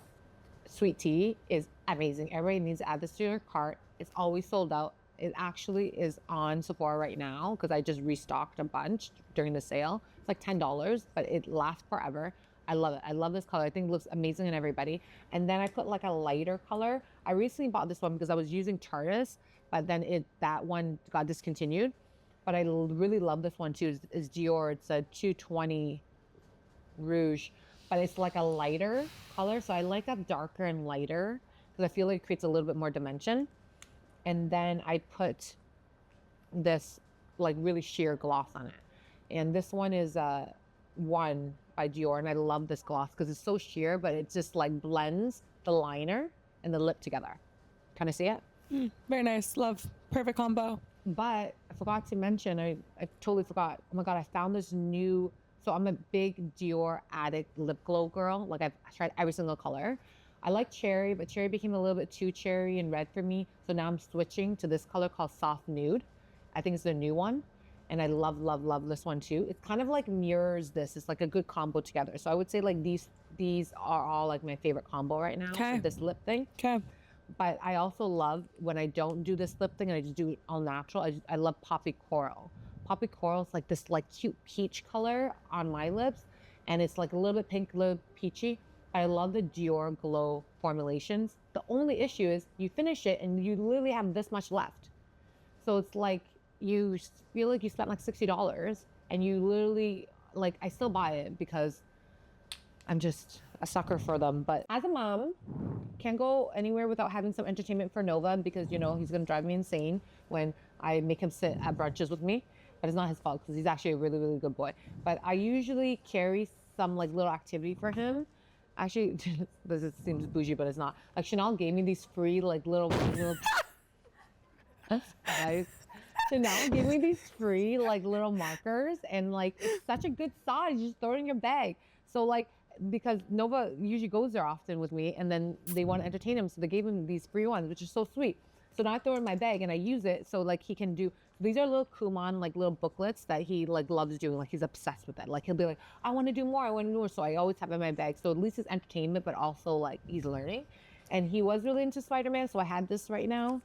Sweet Tea is amazing. Everybody needs to add this to your cart. It's always sold out. It actually is on Sephora right now because I just restocked a bunch during the sale. It's like $10, but it lasts forever. I love it. I love this color. I think it looks amazing on everybody. And then I put like a lighter color. I recently bought this one because I was using Chartis, but then that one got discontinued. But I really love this one too. It's Dior. It's a 220 Rouge, but it's like a lighter color. So I like that darker and lighter because I feel like it creates a little bit more dimension. And then I put this like really sheer gloss on it. And this one is one by Dior. And I love this gloss because it's so sheer, but it just like blends the liner and the lip together. Can I see it? Very nice. Love. Perfect combo. But I forgot to mention, I totally forgot. Oh my God, I found this new, so I'm a big Dior addict lip glow girl. Like I've tried every single color. I like cherry, but cherry became a little bit too cherry and red for me. So now I'm switching to this color called Soft Nude. I think it's the new one. And I love this one too. It kind of like mirrors this. It's like a good combo together. So I would say like these are all like my favorite combo right now. Okay. This lip thing. Okay. But I also love when I don't do this lip thing and I just do it all natural. I love Poppy Coral. Poppy Coral is like this like cute peach color on my lips. And it's like a little bit pink, a little peachy. I love the Dior Glow formulations. The only issue is you finish it and you literally have this much left. So it's like you feel like you spent like $60 and you literally, like, I still buy it because I'm just a sucker for them. But as a mom, can't go anywhere without having some entertainment for Nova because, you know, he's going to drive me insane when I make him sit at brunches with me. But it's not his fault because he's actually a really, really good boy. But I usually carry some like little activity for him. Actually, this seems bougie, but it's not. Like Chanel gave me these free like little guys. Chanel gave me these free like little markers, and like it's such a good size. You just throw it in your bag. So like, because Nova usually goes there often with me, and then they want to entertain him, so they gave him these free ones, which is so sweet. So now I throw it in my bag and I use it so like he can do. These are little Kumon, like little booklets that he like loves doing. Like he's obsessed with it. Like he'll be like, I want to do more. I want to do more. So I always have it in my bag. So at least it's entertainment, but also like he's learning. And he was really into Spider-Man, so I had this right now.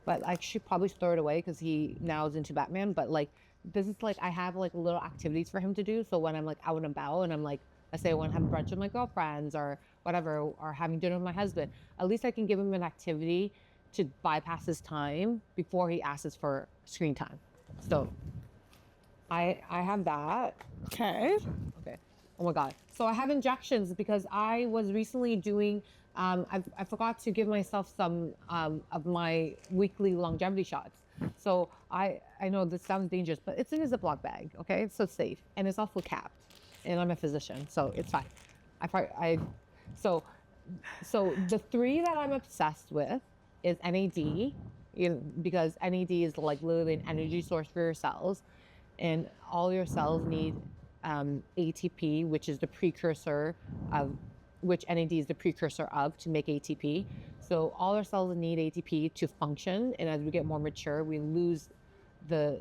But I should probably throw it away because he now is into Batman. But like this is like I have like little activities for him to do. So when I'm like out and about and I'm like, let's say I want to have brunch with my girlfriends or whatever, or having dinner with my husband, at least I can give him an activity to bypass his time before he asks for screen time. So I have that. Okay. Okay. Oh my God. So I have injections because I was recently doing, I forgot to give myself some of my weekly longevity shots. So I know this sounds dangerous, but it's in a Ziploc bag, okay? So it's safe. And it's also capped. And I'm a physician, so it's fine. So the three that I'm obsessed with is NAD, because NAD is like literally an energy source for your cells. And all your cells need ATP, which is the precursor of, which NAD is the precursor of to make ATP. So all our cells need ATP to function. And as we get more mature, we lose the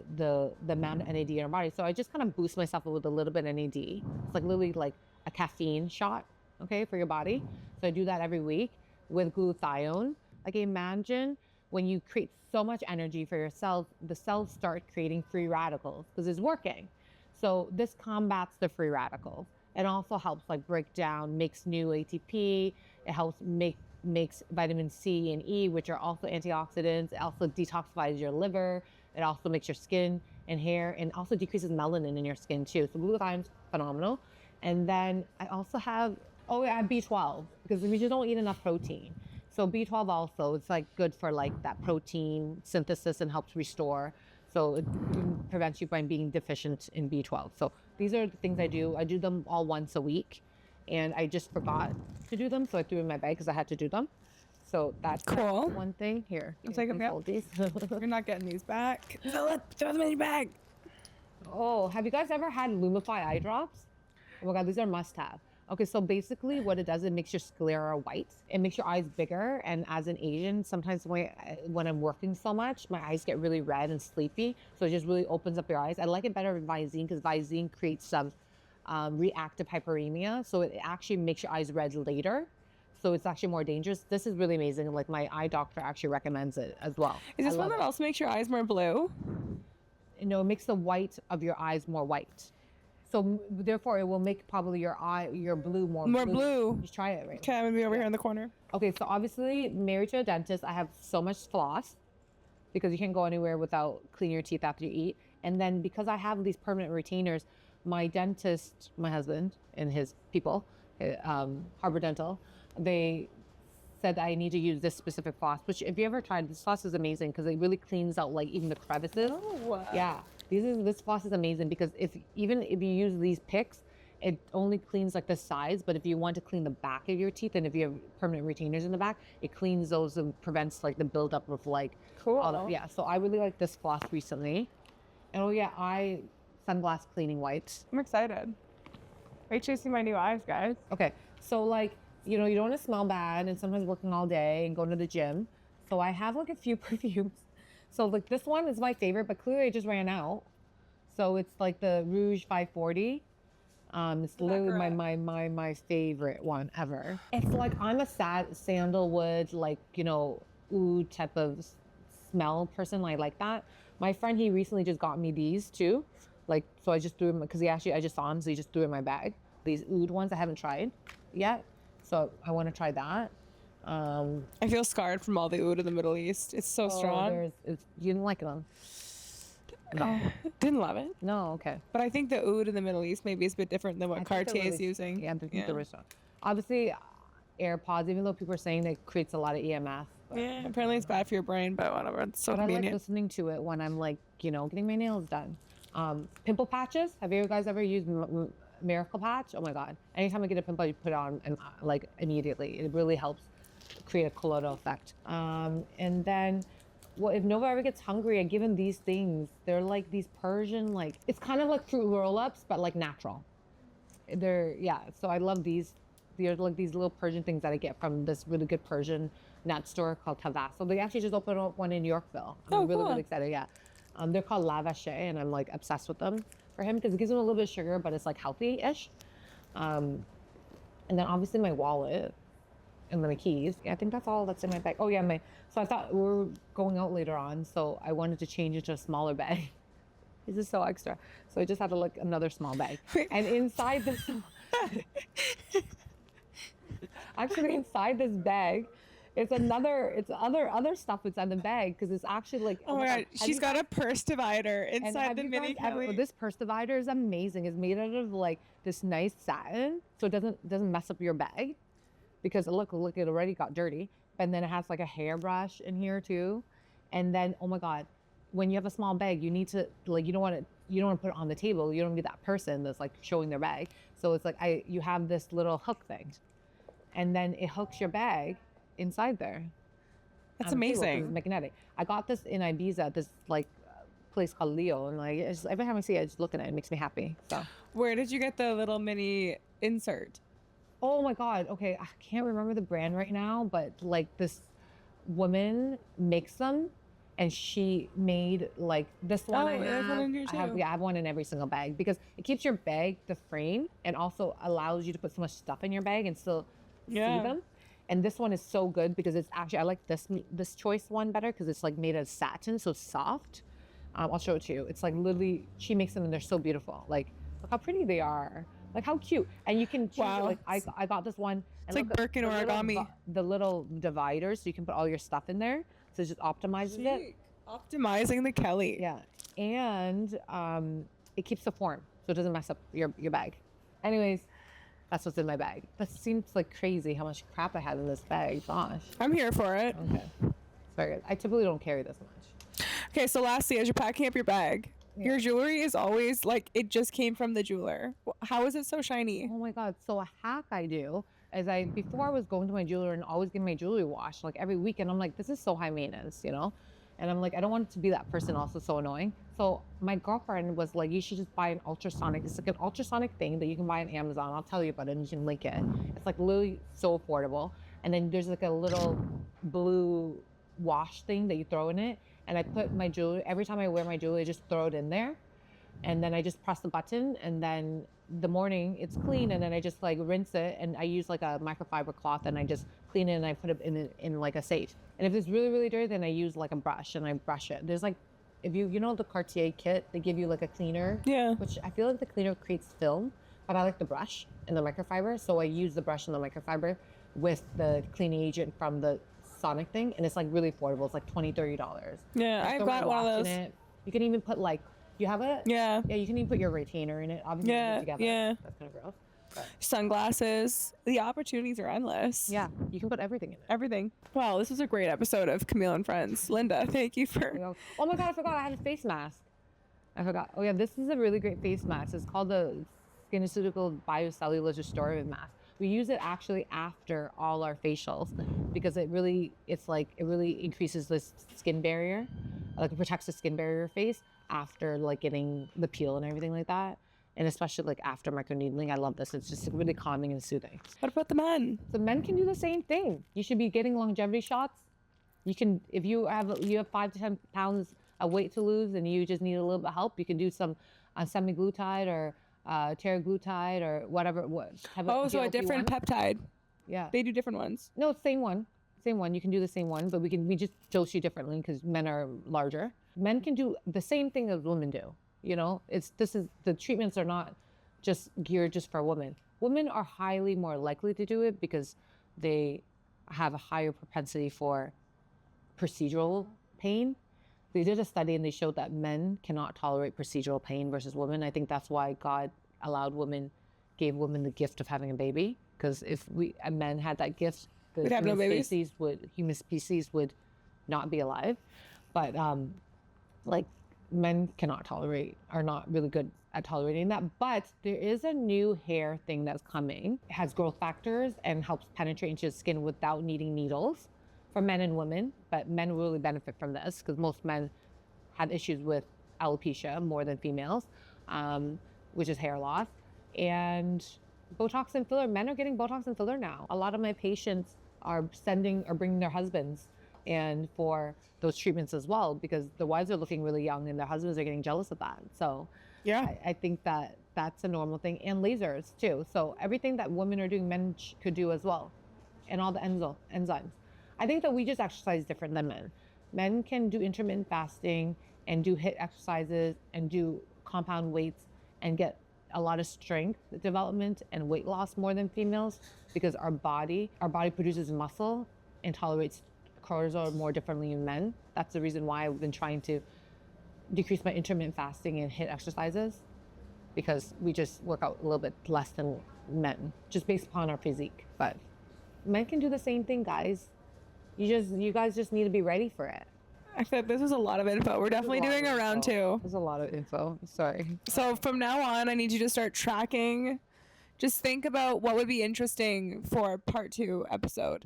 amount of NAD in our body. So I just kind of boost myself with a little bit of NAD. It's like literally like a caffeine shot, okay, for your body. So I do that every week with glutathione. Like imagine when you create so much energy for your cells, the cells start creating free radicals because it's working. So this combats the free radicals. It also helps like break down, makes new ATP. It helps makes vitamin C and E, which are also antioxidants. It also detoxifies your liver. It also makes your skin and hair, and also decreases melanin in your skin too. So glutathione's phenomenal. And then I also have, I have B12 because we just don't eat enough protein. So B12 also, it's like good for like that protein synthesis and helps restore. So it prevents you from being deficient in B12. So these are the things I do. I do them all once a week, and I just forgot to do them, so I threw in my bag because I had to do them. So that's Cool. one thing. Here, It's like, okay, hold these. you're not getting these back. Throw them in your bag. Oh, have you guys ever had Lumify eye drops? Oh my God, these are must-have. Okay, so basically what it does, it makes your sclera white. It makes your eyes bigger. And as an Asian, sometimes when I'm working so much, my eyes get really red and sleepy. So it just really opens up your eyes. I like it better with Visine because Visine creates some reactive hyperemia. So it actually makes your eyes red later. So it's actually more dangerous. This is really amazing. Like my eye doctor actually recommends it as well. Is this one that also makes your eyes more blue? No, it makes the white of your eyes more white. So therefore, it will make probably your blue more blue. Just try it right Okay, I'm gonna be over here in the corner. Okay, so obviously, married to a dentist, I have so much floss because you can't go anywhere without cleaning your teeth after you eat. And then because I have these permanent retainers, my dentist, my husband and his people, Harbor Dental, they said I need to use this specific floss, which if you ever tried, this floss is amazing because it really cleans out like even the crevices. Oh. Yeah. This floss is amazing because even if you use these picks, it only cleans like the sides. But if you want to clean the back of your teeth, and if you have permanent retainers in the back, it cleans those and prevents like the buildup of like Cool. all of, yeah. So I really like this floss recently. And sunglass cleaning wipes. I'm excited. Wait till you see my new eyes, guys. Okay, so like you don't want to smell bad, and sometimes working all day and going to the gym. So I have like a few perfumes. So like this one is my favorite, but clearly I just ran out. So it's like the Rouge 540. It's literally my favorite one ever. It's like I'm a sandalwood, like, oud type of smell person. I like that. My friend, he recently just got me these too. Like, so I just threw them because I just saw them, so he just threw in my bag. These oud ones I haven't tried yet. So I want to try that. I feel scarred from all the oud in the Middle East. It's so strong. You didn't like them? No. Didn't love it. No, okay. But I think the oud in the Middle East maybe is a bit different than what I think Cartier is using. Yeah, I think they're really strong. Obviously, AirPods, even though people are saying that it creates a lot of EMF. Yeah, apparently it's bad for your brain, but whatever. It's so But I convenient. like listening to it when I'm like, getting my nails done. Pimple patches. Have you guys ever used Miracle Patch? Oh my God. Anytime I get a pimple, you put it on and like immediately. It really helps create a colloidal effect. And then, if Nova ever gets hungry, I give him these things. They're like these Persian, like, it's kind of like fruit roll-ups, but like natural. So I love these. They're like these little Persian things that I get from this really good Persian nut store called Tavasso. They actually just opened up one in Yorkville. I'm really excited, yeah. They're called La Vache, and I'm like obsessed with them for him because it gives him a little bit of sugar, but it's like healthy-ish. And then obviously my wallet and then my keys. Yeah, I think that's all that's in my bag. Oh yeah, so I thought we were going out later on, so I wanted to change it to a smaller bag. This is so extra. So I just had to look another small bag. And inside this, actually inside this bag, it's other stuff inside the bag because it's actually like. Oh my God, she's got a purse divider inside the mini Kelly. This purse divider is amazing. It's made out of like this nice satin, so it doesn't mess up your bag. Because look, it already got dirty. And then it has like a hairbrush in here too. And then, oh my God, when you have a small bag, you need to like, you don't want to put it on the table. You don't be that person that's like showing their bag. So it's like you have this little hook thing, and then it hooks your bag inside there. That's on the table 'cause amazing. It's magnetic. I got this in Ibiza, this like place called Leo, and like every time I see it, I just look at it, it makes me happy. So. Where did you get the little mini insert? Oh my God. Okay. I can't remember the brand right now, but like this woman makes them, and she made like this one. Oh, I there's one in here have, too. I have one in every single bag because it keeps your bag the frame and also allows you to put so much stuff in your bag and still see them. And this one is so good because it's actually, I like this choice one better because it's like made of satin, so soft. I'll show it to you. It's like literally, she makes them and they're so beautiful. Like, look how pretty they are. Like how cute. And you can choose Wow. it. Like I got this one. It's And like Birkin origami. The little dividers, so you can put all your stuff in there. So it just optimizes it. Optimizing the Kelly. Yeah. And it keeps the form, so it doesn't mess up your bag. Anyways, that's what's in my bag. That seems like crazy how much crap I had in this bag. Gosh. I'm here for it. Okay. It's very good. I typically don't carry this much. Okay, so lastly, as you're packing up your bag, your jewelry is always like it just came from the jeweler. How is it so shiny? Oh my God. So a hack I do is before I was going to my jeweler and always getting my jewelry washed like every week, and I'm like, this is so high maintenance, you know? And I'm like, I don't want to be that person also so annoying. So my girlfriend was like, you should just buy an ultrasonic. It's like an ultrasonic thing that you can buy on Amazon. I'll tell you about it and you can link it. It's like literally so affordable. And then there's like a little blue wash thing that you throw in it. And I put my jewelry, every time I wear my jewelry, I just throw it in there. And then I just press the button, and then the morning it's clean, and then I just like rinse it, and I use like a microfiber cloth, and I just clean it and I put it in like a safe. And if it's really, really dirty, then I use like a brush and I brush it. There's like, if you know the Cartier kit, they give you like a cleaner, which I feel like the cleaner creates film, but I like the brush and the microfiber. So I use the brush and the microfiber with the cleaning agent from the Sonic thing, and it's like really affordable. It's like $20-$30. Yeah, I've got one of those. You can even put like, you have it? Yeah. Yeah, you can even put your retainer in it. Obviously, Yeah, together. yeah. That's kind of gross. But Sunglasses. The opportunities are endless. yeah, you can put everything in it. Everything. Wow, this was a great episode of Camille and Friends. Linda, thank you for. Oh my God, I forgot I had a face mask. I forgot. Oh yeah, this is a really great face mask. It's called the SkinCeuticals Biocellulose Restorative Mask. We use it actually after all our facials because it really increases the skin barrier, like it protects the skin barrier of your face after like getting the peel and everything like that. And especially like after microneedling, I love this. It's just really calming and soothing. What about the men? So men can do the same thing. You should be getting longevity shots. You can, if you have 5 to 10 pounds of weight to lose and you just need a little bit of help, you can do some semaglutide or terraglutide or whatever. So a different peptide. Yeah. They do different ones. No, it's same one. Same one. You can do the same one, but we just dose you differently because men are larger. Men can do the same thing as women do. You know, the treatments are not just geared just for women. Women are highly more likely to do it because they have a higher propensity for procedural pain. They did a study and they showed that men cannot tolerate procedural pain versus women. I think that's why God gave women the gift of having a baby. Because if men had that gift, the We'd have no babies. human species would not be alive. But like men are not really good at tolerating that. But there is a new hair thing that's coming. It has growth factors and helps penetrate into the skin without needing needles for men and women. But men really benefit from this because most men have issues with alopecia more than females, which is hair loss. And Botox and filler, men are getting Botox and filler now. A lot of my patients are bringing their husbands and for those treatments as well because the wives are looking really young and their husbands are getting jealous of that. So yeah, I think that that's a normal thing. And lasers too. So everything that women are doing, men could do as well. And all the enzymes. I think that we just exercise different than men. Men can do intermittent fasting and do HIIT exercises and do compound weights and get a lot of strength development and weight loss more than females because our body produces muscle and tolerates cortisol more differently in men. That's the reason why I've been trying to decrease my intermittent fasting and HIIT exercises because we just work out a little bit less than men just based upon our physique. But men can do the same thing, guys. You guys just need to be ready for it. I thought this was a lot of info. We're definitely doing a round 2. There's a lot of info. Sorry. So from now on, I need you to start tracking. Just think about what would be interesting for part 2 episode.